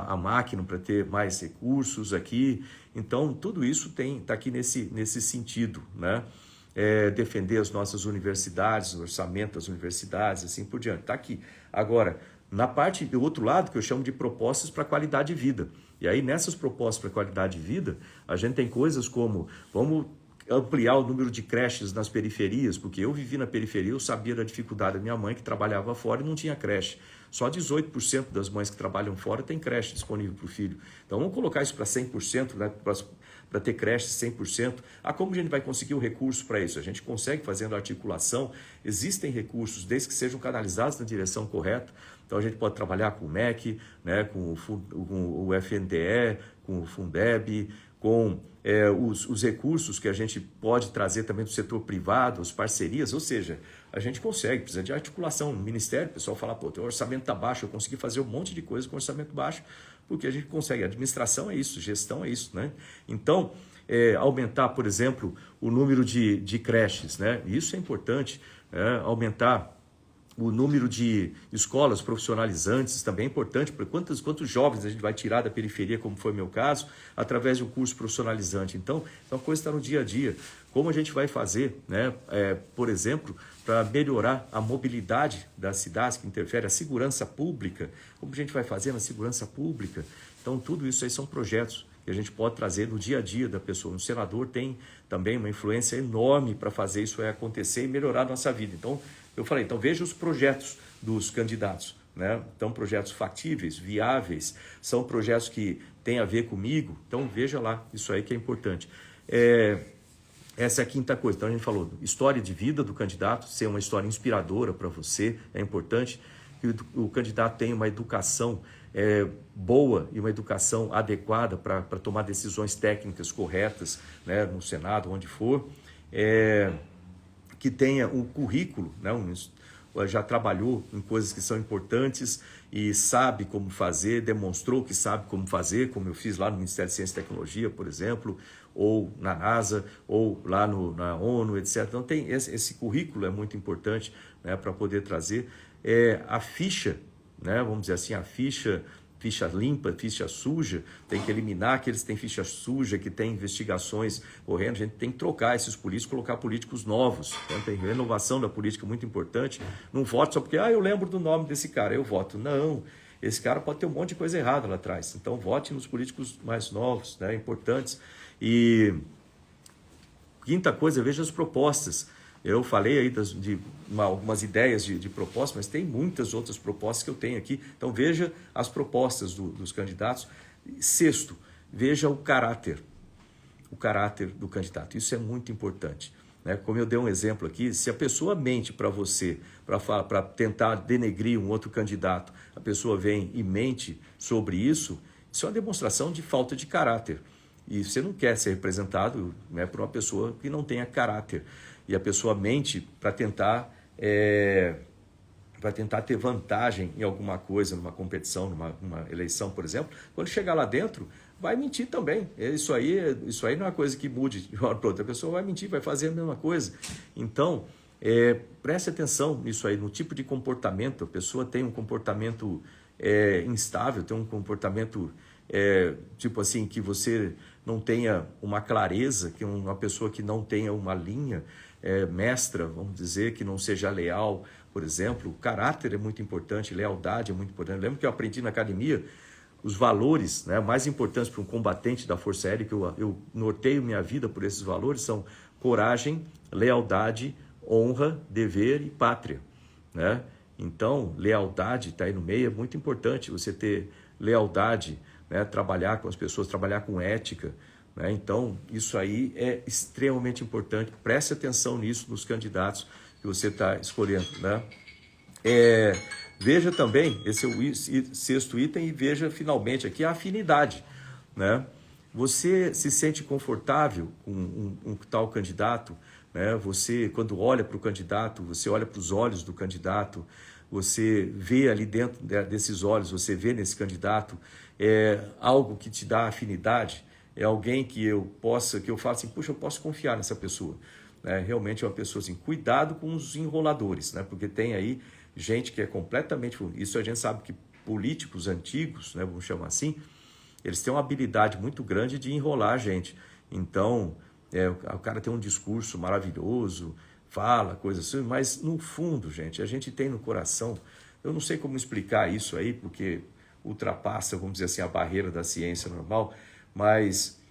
a máquina para ter mais recursos aqui. Então, tudo isso está aqui nesse sentido, né? Defender as nossas universidades, o orçamento das universidades, assim por diante. Está aqui. Agora, na parte do outro lado, que eu chamo de propostas para qualidade de vida. E aí, nessas propostas para qualidade de vida, a gente tem coisas como, vamos ampliar o número de creches nas periferias, porque eu vivi na periferia, eu sabia da dificuldade da minha mãe, que trabalhava fora e não tinha creche. Só 18% das mães que trabalham fora tem creche disponível para o filho. Então, vamos colocar isso para 100%, né, para ter creche 100%. Como a gente vai conseguir o recurso para isso? A gente consegue fazendo articulação, existem recursos, desde que sejam canalizados na direção correta. Então a gente pode trabalhar com o MEC, né, com o FNDE, com o Fundeb, com os recursos que a gente pode trazer também do setor privado, as parcerias, ou seja, a gente consegue, precisa de articulação no Ministério. O pessoal fala, pô, teu orçamento está baixo, eu consegui fazer um monte de coisa com orçamento baixo, porque a gente consegue. A administração é isso, gestão é isso, né? Então, aumentar, por exemplo, o número de creches, né? Isso é importante, aumentar o número de escolas profissionalizantes também é importante, porque quantos jovens a gente vai tirar da periferia, como foi o meu caso, através de um curso profissionalizante. Então a coisa está no dia a dia. Como a gente vai fazer, né, por exemplo, para melhorar a mobilidade das cidades, que interfere a segurança pública, como a gente vai fazer na segurança pública. Então, tudo isso aí são projetos que a gente pode trazer no dia a dia da pessoa. O senador tem também uma influência enorme para fazer isso acontecer e melhorar a nossa vida. Então, eu falei, então veja os projetos dos candidatos, né? Então, projetos factíveis, viáveis, são projetos que têm a ver comigo, então veja lá, isso aí que é importante. Essa é a quinta coisa. Então a gente falou, história de vida do candidato, ser uma história inspiradora para você, é importante que o candidato tenha uma educação boa e uma educação adequada para tomar decisões técnicas corretas, né, no Senado, onde for, que tenha um currículo, né, já trabalhou em coisas que são importantes e sabe como fazer, demonstrou que sabe como fazer, como eu fiz lá no Ministério de Ciência e Tecnologia, por exemplo, ou na NASA, ou lá na ONU, etc. Então, tem esse currículo é muito importante, né, para poder trazer a ficha, né, vamos dizer assim, a ficha limpa, ficha suja, tem que eliminar aqueles que têm ficha suja, que têm investigações correndo. A gente tem que trocar esses políticos, colocar políticos novos. Então, tem renovação da política muito importante. Não voto só porque, eu lembro do nome desse cara, eu voto. Não, esse cara pode ter um monte de coisa errada lá atrás. Então, vote nos políticos mais novos, né, importantes. E quinta coisa, veja as propostas. Eu falei aí de algumas ideias de propostas, mas tem muitas outras propostas que eu tenho aqui. Então, veja as propostas dos candidatos. Sexto, veja o caráter do candidato. Isso é muito importante, né? Como eu dei um exemplo aqui, se a pessoa mente para você, para tentar denegrir um outro candidato, a pessoa vem e mente sobre isso, isso é uma demonstração de falta de caráter. E você não quer ser representado, né, por uma pessoa que não tenha caráter. E a pessoa mente para tentar ter vantagem em alguma coisa, numa competição, numa eleição, por exemplo. Quando chegar lá dentro, vai mentir também. Isso aí não é uma coisa que mude de uma hora para outra. A pessoa vai mentir, vai fazer a mesma coisa. Então, preste atenção nisso aí, no tipo de comportamento. A pessoa tem um comportamento instável, tem um comportamento tipo assim, que você não tenha uma clareza, que uma pessoa que não tenha uma linha mestra, vamos dizer, que não seja leal, por exemplo. O caráter é muito importante, lealdade é muito importante. Lembro que eu aprendi na academia os valores, né, mais importantes para um combatente da Força Aérea, que eu norteio minha vida por esses valores, são coragem, lealdade, honra, dever e pátria, né? Então, lealdade está aí no meio, é muito importante você ter lealdade, né, trabalhar com as pessoas, trabalhar com ética, né? Então, isso aí é extremamente importante. Preste atenção nisso nos candidatos que você está escolhendo, né? Veja também, esse é o sexto item, e veja finalmente aqui a afinidade, né? Você se sente confortável com um tal candidato, né? Você, quando olha para o candidato, você olha para os olhos do candidato, você vê ali dentro desses olhos, você vê nesse candidato algo que te dá afinidade, é alguém que eu falo assim, puxa, eu posso confiar nessa pessoa, né? Realmente é uma pessoa assim, cuidado com os enroladores, né? Porque tem aí gente que é completamente... Isso a gente sabe que políticos antigos, né, vamos chamar assim, eles têm uma habilidade muito grande de enrolar a gente. Então, o cara tem um discurso maravilhoso, fala coisas assim, mas no fundo, gente, a gente tem no coração... Eu não sei como explicar isso aí, porque ultrapassa, vamos dizer assim, a barreira da ciência normal, mas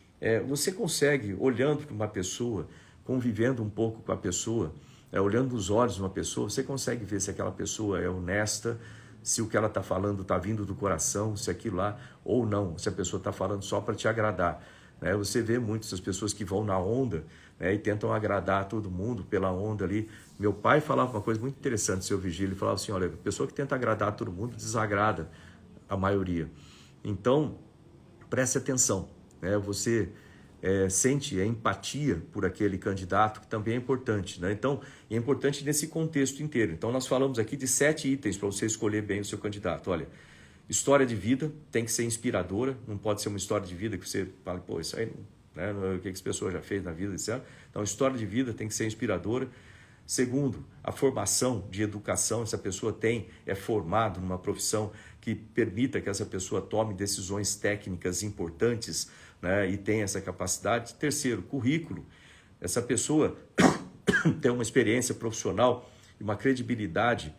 você consegue, olhando para uma pessoa, convivendo um pouco com a pessoa, olhando nos olhos de uma pessoa, você consegue ver se aquela pessoa é honesta, se o que ela está falando está vindo do coração, se aquilo lá, ou não, se a pessoa está falando só para te agradar, né? Você vê muitas pessoas que vão na onda, né, e tentam agradar todo mundo pela onda ali. Meu pai falava uma coisa muito interessante, seu Vigílio, ele falava assim, olha, a pessoa que tenta agradar todo mundo desagrada a maioria. Então, preste atenção, né? Você sente a empatia por aquele candidato, que também é importante, né? Então, é importante nesse contexto inteiro. Então, nós falamos aqui de 7 itens para você escolher bem o seu candidato. Olha, história de vida tem que ser inspiradora, não pode ser uma história de vida que você fala, pô, isso aí, né, o que essa pessoa já fez na vida, etc. Então, história de vida tem que ser inspiradora. Segundo, a formação de educação, essa pessoa é formado numa profissão que permita que essa pessoa tome decisões técnicas importantes, né, e tem essa capacidade. Terceiro, currículo. Essa pessoa tem uma experiência profissional e uma credibilidade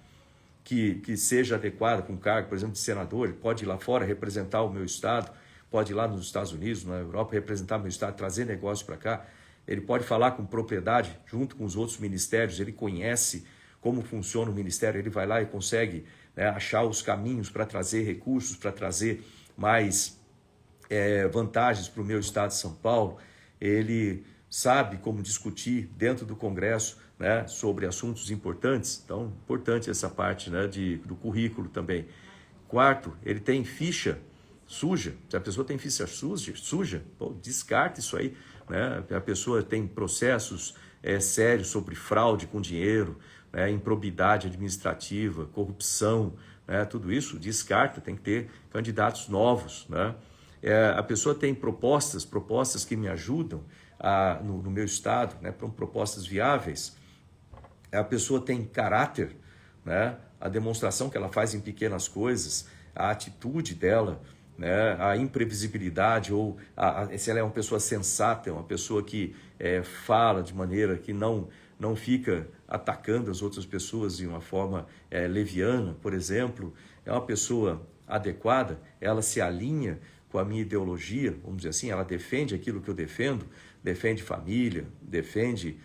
que seja adequada com um cargo, por exemplo, de senador. Ele pode ir lá fora representar o meu estado, pode ir lá nos Estados Unidos, na Europa, representar o meu estado, trazer negócio para cá. Ele pode falar com propriedade junto com os outros ministérios, ele conhece como funciona o ministério, ele vai lá e consegue, né, achar os caminhos para trazer recursos, para trazer mais vantagens para o meu estado de São Paulo. Ele sabe como discutir dentro do Congresso, né, sobre assuntos importantes. Então, importante essa parte, né, do currículo também. Quarto, ele tem ficha suja. Se a pessoa tem ficha suja, pô, descarta isso aí, né? A pessoa tem processos sérios sobre fraude com dinheiro, né, improbidade administrativa, corrupção, né, tudo isso descarta, tem que ter candidatos novos, né? A pessoa tem propostas que me ajudam no meu estado, né, propostas viáveis. A pessoa tem caráter, né, a demonstração que ela faz em pequenas coisas, a atitude dela, né, a imprevisibilidade, ou se ela é uma pessoa sensata, é uma pessoa que fala de maneira que não fica atacando as outras pessoas de uma forma leviana, por exemplo, é uma pessoa adequada, ela se alinha com a minha ideologia, vamos dizer assim, ela defende aquilo que eu defendo, defende família, defende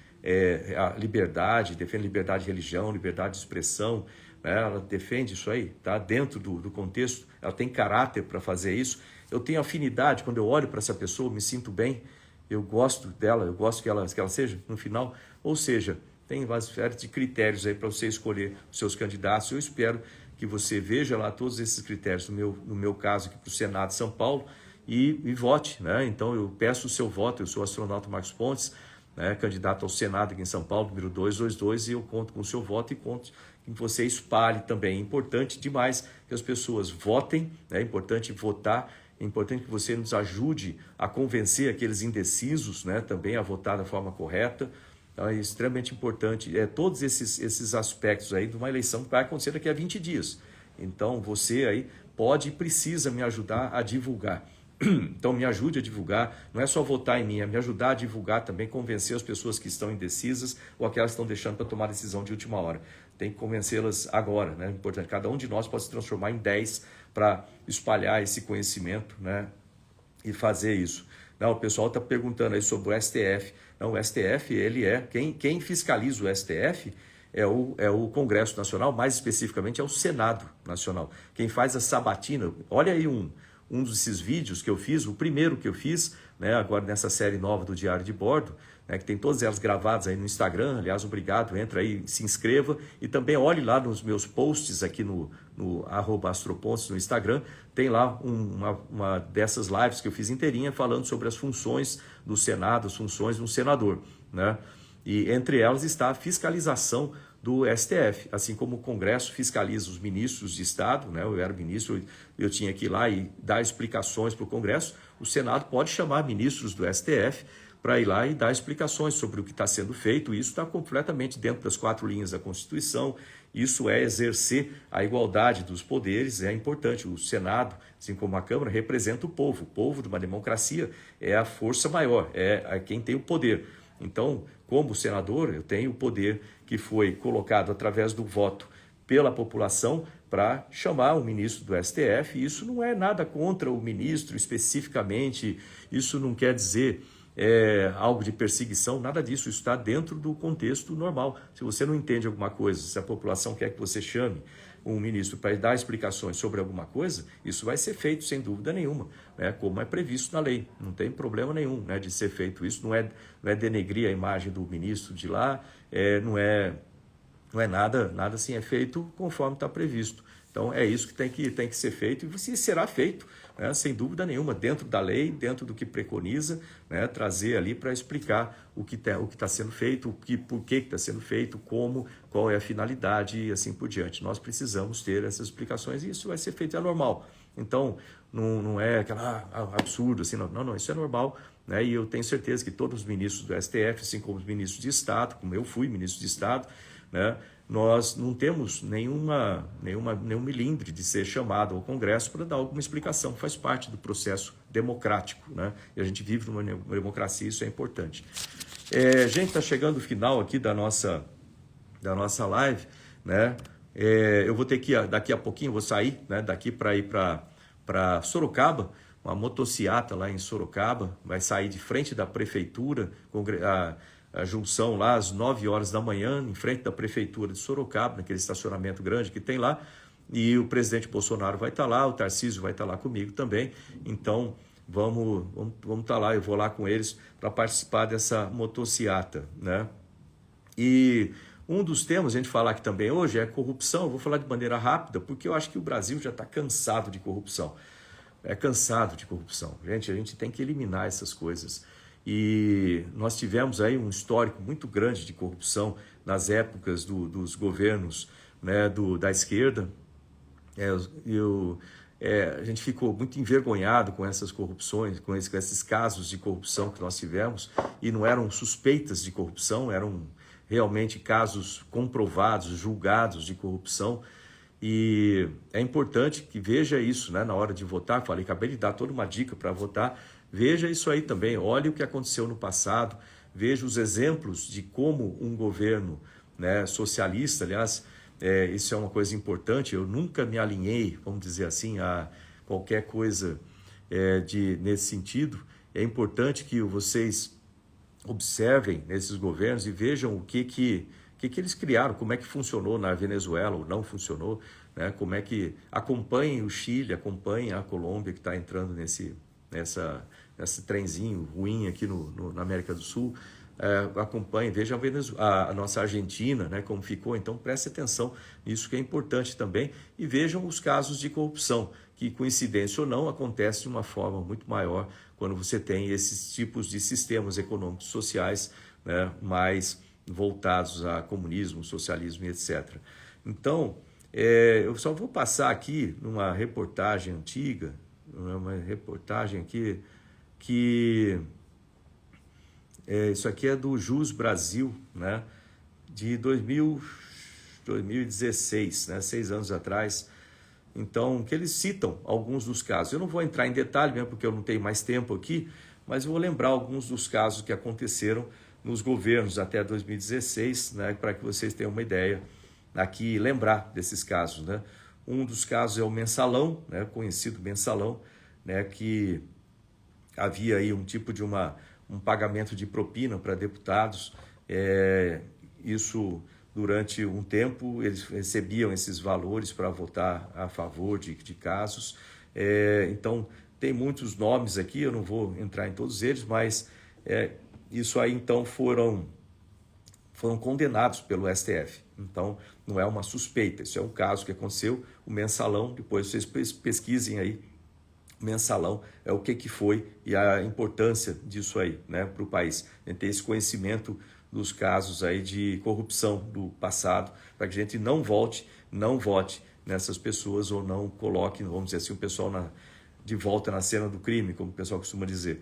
a liberdade, defende liberdade de religião, liberdade de expressão, né? Ela defende isso aí, tá? Dentro do contexto, ela tem caráter para fazer isso. Eu tenho afinidade, quando eu olho para essa pessoa, eu me sinto bem, eu gosto dela, eu gosto que ela seja, no final, ou seja, tem várias de critérios aí para você escolher os seus candidatos. Eu espero que você veja lá todos esses critérios, no meu caso aqui para o Senado de São Paulo, e vote, né? Então eu peço o seu voto, eu sou o astronauta Marcos Pontes, né, candidato ao Senado aqui em São Paulo, número 222, e eu conto com o seu voto e conto que você espalhe também. É importante demais que as pessoas votem, né? É importante votar, é importante que você nos ajude a convencer aqueles indecisos, né, também a votar da forma correta. Então, é extremamente importante todos esses aspectos aí de uma eleição que vai acontecer daqui a 20 dias. Então, você aí pode e precisa me ajudar a divulgar. Então, me ajude a divulgar, não é só votar em mim, é me ajudar a divulgar também, convencer as pessoas que estão indecisas ou aquelas que estão deixando para tomar decisão de última hora. Tem que convencê-las agora, né? É importante, cada um de nós pode se transformar em 10 para espalhar esse conhecimento, né? E fazer isso. Não, o pessoal está perguntando aí sobre o STF. Não, o STF, ele quem fiscaliza o STF é o Congresso Nacional, mais especificamente é o Senado Nacional. Quem faz a sabatina, olha aí um desses vídeos que eu fiz, o primeiro que eu fiz, né, agora nessa série nova do Diário de Bordo, né, que tem todas elas gravadas aí no Instagram. Aliás, obrigado, entra aí, se inscreva e também olhe lá nos meus posts aqui no @astropontes no Instagram, tem lá uma dessas lives que eu fiz inteirinha falando sobre as funções do Senado, as funções de um senador, né? E entre elas está a fiscalização do STF, assim como o Congresso fiscaliza os ministros de Estado, né? Eu era ministro, eu tinha que ir lá e dar explicações para o Congresso. O Senado pode chamar ministros do STF para ir lá e dar explicações sobre o que está sendo feito. Isso está completamente dentro das 4 linhas da Constituição. Isso é exercer a igualdade dos poderes, é importante. O Senado, assim como a Câmara, representa o povo de uma democracia é a força maior, é quem tem o poder. Então, como senador, eu tenho o poder que foi colocado através do voto pela população para chamar o ministro do STF. Isso não é nada contra o ministro especificamente, isso não quer dizer algo de perseguição, nada disso, isso está dentro do contexto normal. Se você não entende alguma coisa, se a população quer que você chame um ministro para dar explicações sobre alguma coisa, isso vai ser feito sem dúvida nenhuma, né, como é previsto na lei. Não tem problema nenhum, né, de ser feito isso, não é denegrir a imagem do ministro de lá, não é nada assim, é feito conforme está previsto. Então é isso que tem que ser feito e será feito, né, sem dúvida nenhuma, dentro da lei, dentro do que preconiza, né, trazer ali para explicar o que está sendo feito, por que está sendo feito, qual é a finalidade e assim por diante. Nós precisamos ter essas explicações e isso vai ser feito, é normal. Então não é aquela absurdo assim, não, isso é normal, né, e eu tenho certeza que todos os ministros do STF, assim como os ministros de Estado, como eu fui ministro de Estado, né, nós não temos nenhum milindre de ser chamado ao Congresso para dar alguma explicação, faz parte do processo democrático, né? E a gente vive numa democracia, isso é importante. Gente, está chegando o final aqui da nossa live, né? Eu vou ter que, daqui a pouquinho, vou sair, né, daqui para ir para Sorocaba, uma motociata lá em Sorocaba, vai sair de frente da prefeitura, a junção lá às 9 horas da manhã, em frente da prefeitura de Sorocaba, naquele estacionamento grande que tem lá, e o presidente Bolsonaro vai estar lá, o Tarcísio vai estar lá comigo também, então vamos estar lá, eu vou lá com eles para participar dessa motociata, né? E um dos temas, a gente falar aqui também hoje, é corrupção. Eu vou falar de maneira rápida, porque eu acho que o Brasil já está cansado de corrupção. É cansado de corrupção. A gente tem que eliminar essas coisas. E nós tivemos aí um histórico muito grande de corrupção nas épocas dos governos, né, da esquerda. A gente ficou muito envergonhado com essas corrupções, com esses casos de corrupção que nós tivemos, e não eram suspeitas de corrupção, eram realmente casos comprovados, julgados de corrupção. E é importante que veja isso, né, na hora de votar. Acabei de dar toda uma dica para votar. Veja isso aí também, olhe o que aconteceu no passado, veja os exemplos de como um governo, né, socialista, aliás, isso é uma coisa importante, eu nunca me alinhei, vamos dizer assim, a qualquer coisa nesse sentido. É importante que vocês observem nesses governos e vejam o que eles criaram, como é que funcionou na Venezuela ou não funcionou, né? Como é que acompanhem o Chile, acompanhem a Colômbia que está entrando nesse trenzinho ruim aqui na América do Sul, acompanhe, veja a nossa Argentina, né, como ficou. Então preste atenção nisso, que é importante também, e vejam os casos de corrupção, que coincidência ou não acontece de uma forma muito maior quando você tem esses tipos de sistemas econômicos sociais, né, mais voltados a comunismo, socialismo e etc. Então, eu só vou passar aqui numa reportagem antiga, uma reportagem aqui que isso aqui é do Jus Brasil, né, de 2016, né, 6 anos atrás. Então, que eles citam alguns dos casos. Eu não vou entrar em detalhe mesmo porque eu não tenho mais tempo aqui, mas eu vou lembrar alguns dos casos que aconteceram nos governos até 2016, né, para que vocês tenham uma ideia aqui, lembrar desses casos, né. Um dos casos é o mensalão, né, conhecido mensalão, né, que havia aí um tipo de um pagamento de propina para deputados. Isso durante um tempo eles recebiam esses valores para votar a favor de casos. Então tem muitos nomes aqui, eu não vou entrar em todos eles, mas isso aí então foram condenados pelo STF. Então não é uma suspeita, isso é um caso que aconteceu, o mensalão. Depois vocês pesquisem aí mensalão, o que foi e a importância disso aí, né, para o país. A gente ter esse conhecimento dos casos aí de corrupção do passado, para que a gente não vote nessas pessoas, ou não coloque, vamos dizer assim, o pessoal de volta na cena do crime, como o pessoal costuma dizer.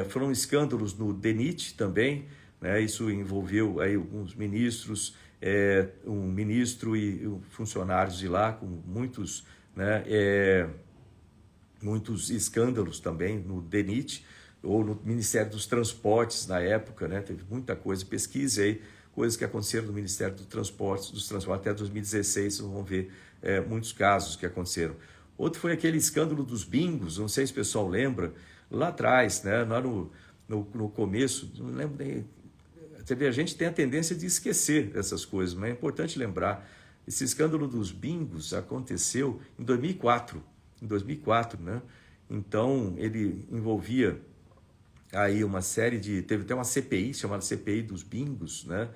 Foram escândalos no DENIT também, né, isso envolveu aí alguns ministros, um ministro e funcionários de lá, com muitos, né, muitos escândalos também no DENIT, ou no Ministério dos Transportes na época, né? Teve muita coisa. Pesquise aí coisas que aconteceram no Ministério dos Transportes até 2016, vocês vão ver muitos casos que aconteceram. Outro foi aquele escândalo dos bingos, não sei se o pessoal lembra, lá atrás, né? Lá no começo, não lembro nem. A gente tem a tendência de esquecer essas coisas, mas é importante lembrar. Esse escândalo dos bingos aconteceu em 2004, né? Então ele envolvia aí uma série teve até uma CPI chamada CPI dos bingos, né?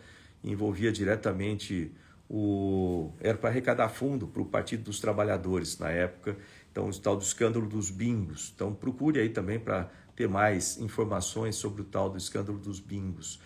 Envolvia diretamente era para arrecadar fundo para o Partido dos Trabalhadores na época. Então o tal do escândalo dos bingos. Então procure aí também para ter mais informações sobre o tal do escândalo dos bingos.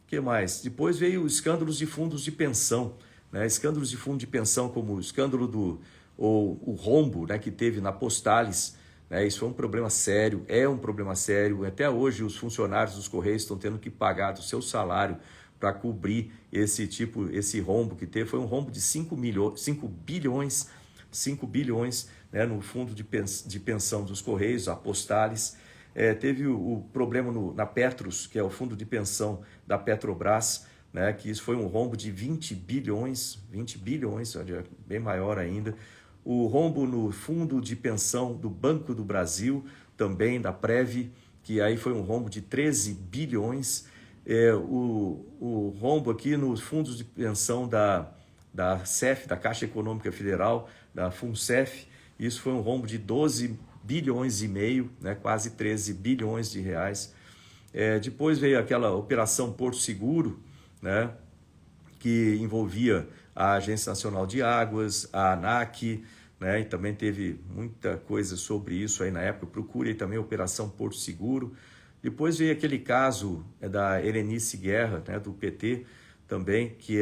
Que mais? Depois veio os escândalos de fundos de pensão, né? Escândalos de fundo de pensão, como o escândalo o rombo, né, que teve na Postales, né? Isso foi um problema sério, é um problema sério. Até hoje os funcionários dos Correios estão tendo que pagar do seu salário para cobrir esse rombo que teve. Foi um rombo de 5 bilhões, né, no fundo de pensão dos Correios, a Postales. Teve o problema na Petros, que é o fundo de pensão da Petrobras, né, que isso foi um rombo de 20 bilhões, bem maior ainda. O rombo no fundo de pensão do Banco do Brasil, também da Prev, que aí foi um rombo de 13 bilhões. O rombo aqui nos fundos de pensão da CEF, da Caixa Econômica Federal, da FUNCEF, isso foi um rombo de 12 bilhões e meio, né, quase 13 bilhões de reais. Depois veio aquela Operação Porto Seguro, né, que envolvia a Agência Nacional de Águas, a ANAC, né, e também teve muita coisa sobre isso aí na época. Procure aí também a Operação Porto Seguro. Depois veio aquele caso da Erenice Guerra, né, do PT também, que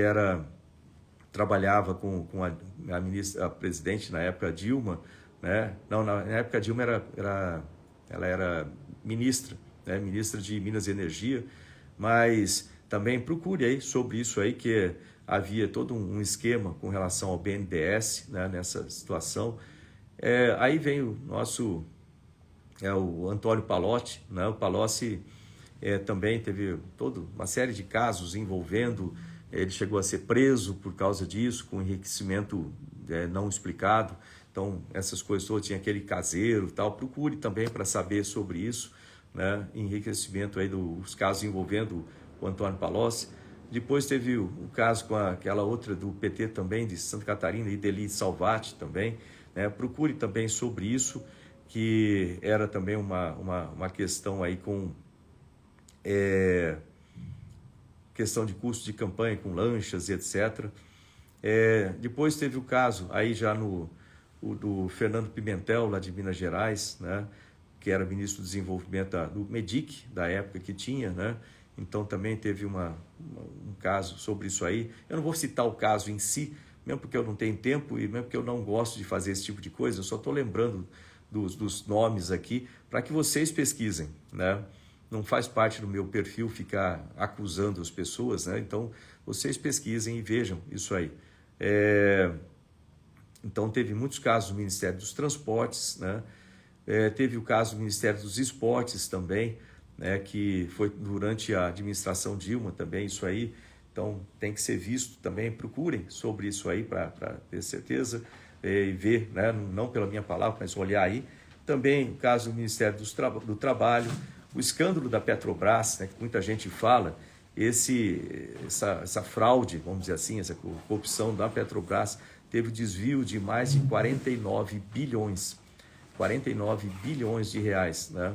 trabalhava com a ministra, a presidente na época, Dilma, né? Não, na época a Dilma ela era ministra, né, ministra de Minas e Energia, mas também procure aí sobre isso aí, que havia todo um esquema com relação ao BNDES, né, nessa situação. Aí vem o nosso, o Antônio Palocci, né? O Palocci também teve toda uma série de casos envolvendo, ele chegou a ser preso por causa disso, com enriquecimento não explicado. Então, essas coisas todas, tinha aquele caseiro e tal. Procure também para saber sobre isso, né? Enriquecimento aí dos casos envolvendo o Antônio Palocci. Depois teve o caso com aquela outra do PT também, de Santa Catarina, Ideli Salvati também, né? Procure também sobre isso, que era também uma questão aí com questão de custo de campanha com lanchas e etc. Depois teve o caso aí já do Fernando Pimentel, lá de Minas Gerais, né, que era ministro do Desenvolvimento do MEDIC, da época que tinha, né? Então também teve um caso sobre isso aí. Eu não vou citar o caso em si, mesmo porque eu não tenho tempo e mesmo porque eu não gosto de fazer esse tipo de coisa, eu só estou lembrando dos nomes aqui para que vocês pesquisem, né? Não faz parte do meu perfil ficar acusando as pessoas, né? Então vocês pesquisem e vejam isso aí. Então teve muitos casos do Ministério dos Transportes, né? Teve o caso do Ministério dos Esportes também, né? Que foi durante a administração Dilma também, isso aí. Então tem que ser visto também, procurem sobre isso aí para ter certeza e ver, né? Não pela minha palavra, mas olhar aí. Também o caso do Ministério do Trabalho, o escândalo da Petrobras, né? Que muita gente fala, essa fraude, vamos dizer assim, essa corrupção da Petrobras, teve desvio de mais de 49 bilhões de reais, né?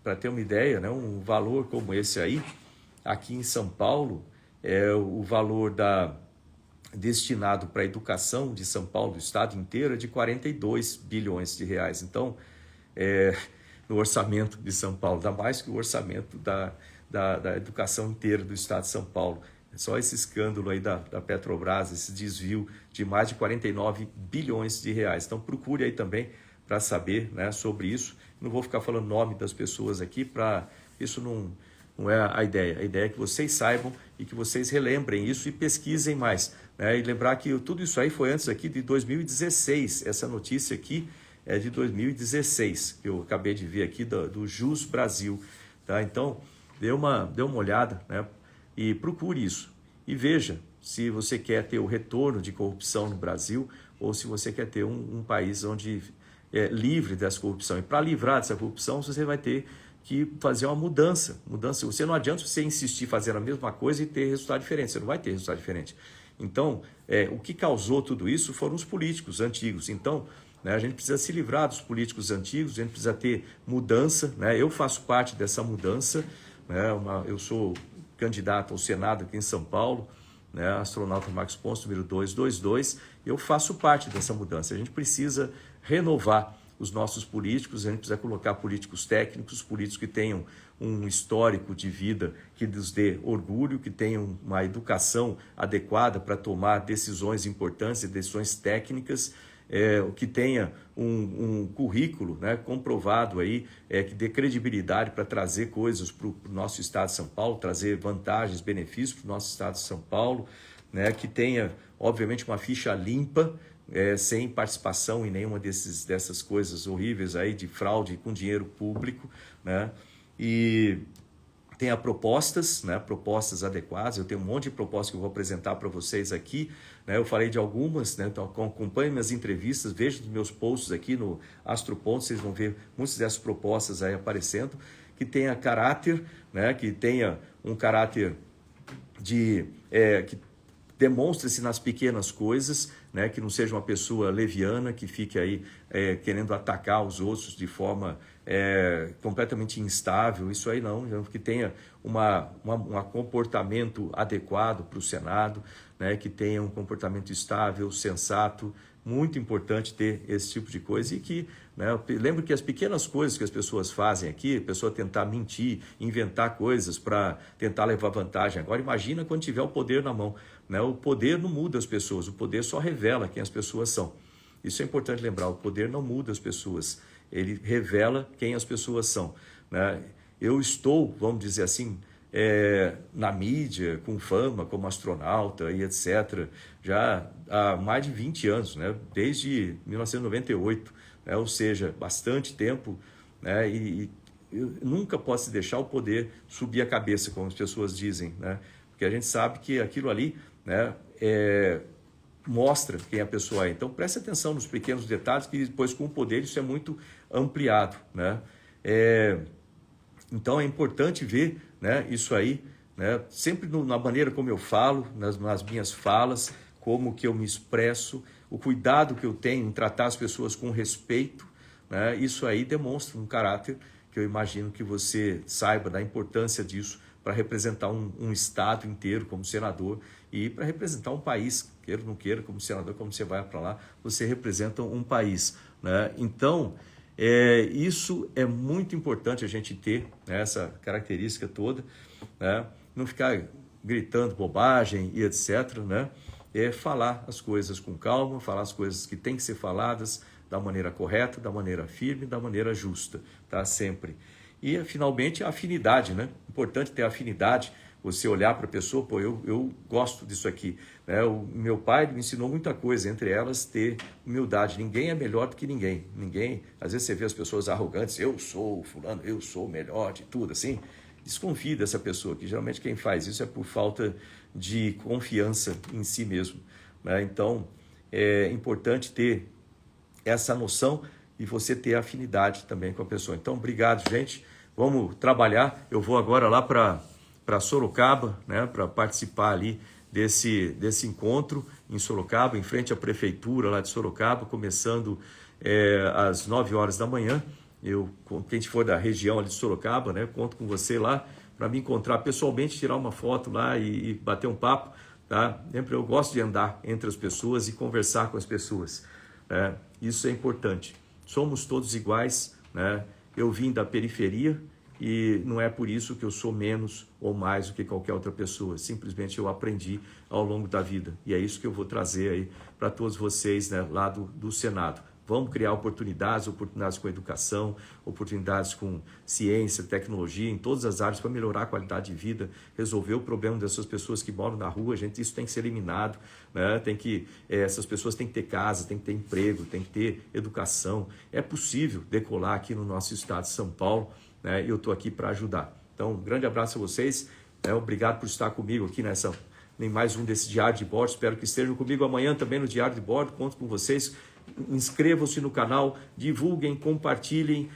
Para ter uma ideia, né? Um valor como esse aí, aqui em São Paulo, o valor destinado para a educação de São Paulo, do estado inteiro, é de 42 bilhões de reais. Então, no orçamento de São Paulo, dá mais que o orçamento da educação inteira do estado de São Paulo. Só esse escândalo aí da Petrobras, esse desvio de mais de 49 bilhões de reais. Então procure aí também para saber, né, sobre isso. Não vou ficar falando o nome das pessoas aqui, isso não é a ideia. A ideia é que vocês saibam e que vocês relembrem isso e pesquisem mais, né? E lembrar que tudo isso aí foi antes aqui de 2016. Essa notícia aqui é de 2016, que eu acabei de ver aqui do Jus Brasil, tá? Então dê uma olhada, né? E procure isso e veja se você quer ter o retorno de corrupção no Brasil ou se você quer ter um país onde livre dessa corrupção. E para livrar dessa corrupção, você vai ter que fazer uma mudança. Você não adianta você insistir fazendo a mesma coisa e ter resultado diferente. Você não vai ter resultado diferente. Então, o que causou tudo isso foram os políticos antigos. Então, né, a gente precisa se livrar dos políticos antigos, a gente precisa ter mudança, né? Eu faço parte dessa mudança, né? Eu sou candidato ao Senado aqui em São Paulo, né? Astronauta Marcos Ponce, número 222, eu faço parte dessa mudança. A gente precisa renovar os nossos políticos, a gente precisa colocar políticos técnicos, políticos que tenham um histórico de vida que nos dê orgulho, que tenham uma educação adequada para tomar decisões importantes e decisões técnicas, que tenha um currículo, né, comprovado aí, que dê credibilidade para trazer coisas para o nosso estado de São Paulo, trazer vantagens, benefícios para o nosso estado de São Paulo, né, que tenha, obviamente, uma ficha limpa, sem participação em nenhuma dessas coisas horríveis aí de fraude com dinheiro público, né, e tenha propostas, né, propostas adequadas. Eu tenho um monte de propostas que eu vou apresentar para vocês aqui, né? Eu falei de algumas, né? Então acompanhe minhas entrevistas, vejam os meus posts aqui no Astro Ponto, vocês vão ver muitas dessas propostas aí aparecendo, que tenha caráter, né? Que tenha um caráter que demonstre-se nas pequenas coisas, né? Que não seja uma pessoa leviana, que fique aí querendo atacar os outros de forma completamente instável. Isso aí não, que tenha um comportamento adequado para o Senado, né? Que tenha um comportamento estável, sensato. Muito importante ter esse tipo de coisa e que, né, eu lembro que as pequenas coisas que as pessoas fazem aqui, a pessoa tentar mentir, inventar coisas para tentar levar vantagem. Agora imagina quando tiver o poder na mão, né? O poder não muda as pessoas, o poder só revela quem as pessoas são. Isso é importante lembrar, o poder não muda as pessoas, ele revela quem as pessoas são, né? Eu estou, vamos dizer assim, na mídia, com fama, como astronauta e etc., já há mais de 20 anos, né? Desde 1998, né? Ou seja, bastante tempo, né? E nunca posso deixar o poder subir a cabeça, como as pessoas dizem, né? Porque a gente sabe que aquilo ali, né, mostra quem a pessoa é. Então preste atenção nos pequenos detalhes, que depois com o poder isso é muito ampliado, né? Então é importante ver, né, isso aí, né, sempre na maneira como eu falo, nas minhas falas, como que eu me expresso, o cuidado que eu tenho em tratar as pessoas com respeito, né? Isso aí demonstra um caráter que eu imagino que você saiba da importância disso para representar um estado inteiro como senador e para representar um país, queira ou não queira, como senador, como você vai para lá, você representa um país, né? Então, isso é muito importante a gente ter, né, essa característica toda, né? Não ficar gritando bobagem e etc, né? Falar as coisas com calma, falar as coisas que têm que ser faladas da maneira correta, da maneira firme, da maneira justa, tá? Sempre. E, finalmente, a afinidade, né? Importante ter afinidade, você olhar para a pessoa, pô, eu gosto disso aqui, né? O meu pai me ensinou muita coisa, entre elas ter humildade. Ninguém é melhor do que ninguém. Ninguém, às vezes você vê as pessoas arrogantes, eu sou fulano, eu sou o melhor de tudo, assim. Desconfie dessa pessoa, que geralmente quem faz isso é por falta de confiança em si mesmo, né? Então, é importante ter essa noção e você ter afinidade também com a pessoa. Então, obrigado, gente. Vamos trabalhar. Eu vou agora lá para Sorocaba, né, para participar ali desse encontro em Sorocaba, em frente à prefeitura lá de Sorocaba, começando às 9 horas da manhã. Quem for da região ali de Sorocaba, né, conto com você lá para me encontrar pessoalmente, tirar uma foto lá e bater um papo, tá? Sempre eu gosto de andar entre as pessoas e conversar com as pessoas, né? Isso é importante. Somos todos iguais, né? Eu vim da periferia e não é por isso que eu sou menos ou mais do que qualquer outra pessoa. Simplesmente eu aprendi ao longo da vida. E é isso que eu vou trazer aí para todos vocês, né, lá do Senado. Vamos criar oportunidades com educação, oportunidades com ciência, tecnologia, em todas as áreas para melhorar a qualidade de vida, resolver o problema dessas pessoas que moram na rua. Gente, isso tem que ser eliminado, né? Essas pessoas têm que ter casa, têm que ter emprego, têm que ter educação. É possível decolar aqui no nosso estado de São Paulo, né? Eu estou aqui para ajudar. Então, um grande abraço a vocês, né? Obrigado por estar comigo aqui em mais um desse Diário de Bordo. Espero que estejam comigo amanhã também no Diário de Bordo. Conto com vocês. Inscrevam-se no canal, divulguem, compartilhem.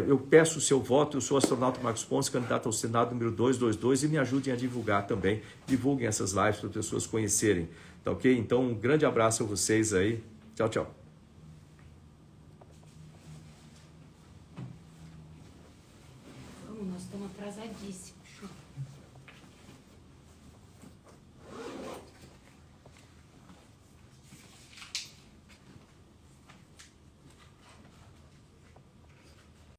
Eu peço o seu voto. Eu sou o astronauta Marcos Ponce, candidato ao Senado número 222, e me ajudem a divulgar também. Divulguem essas lives para as pessoas conhecerem, tá ok? Então, um grande abraço a vocês aí. Tchau, tchau. Vamos, nós estamos atrasadíssimos.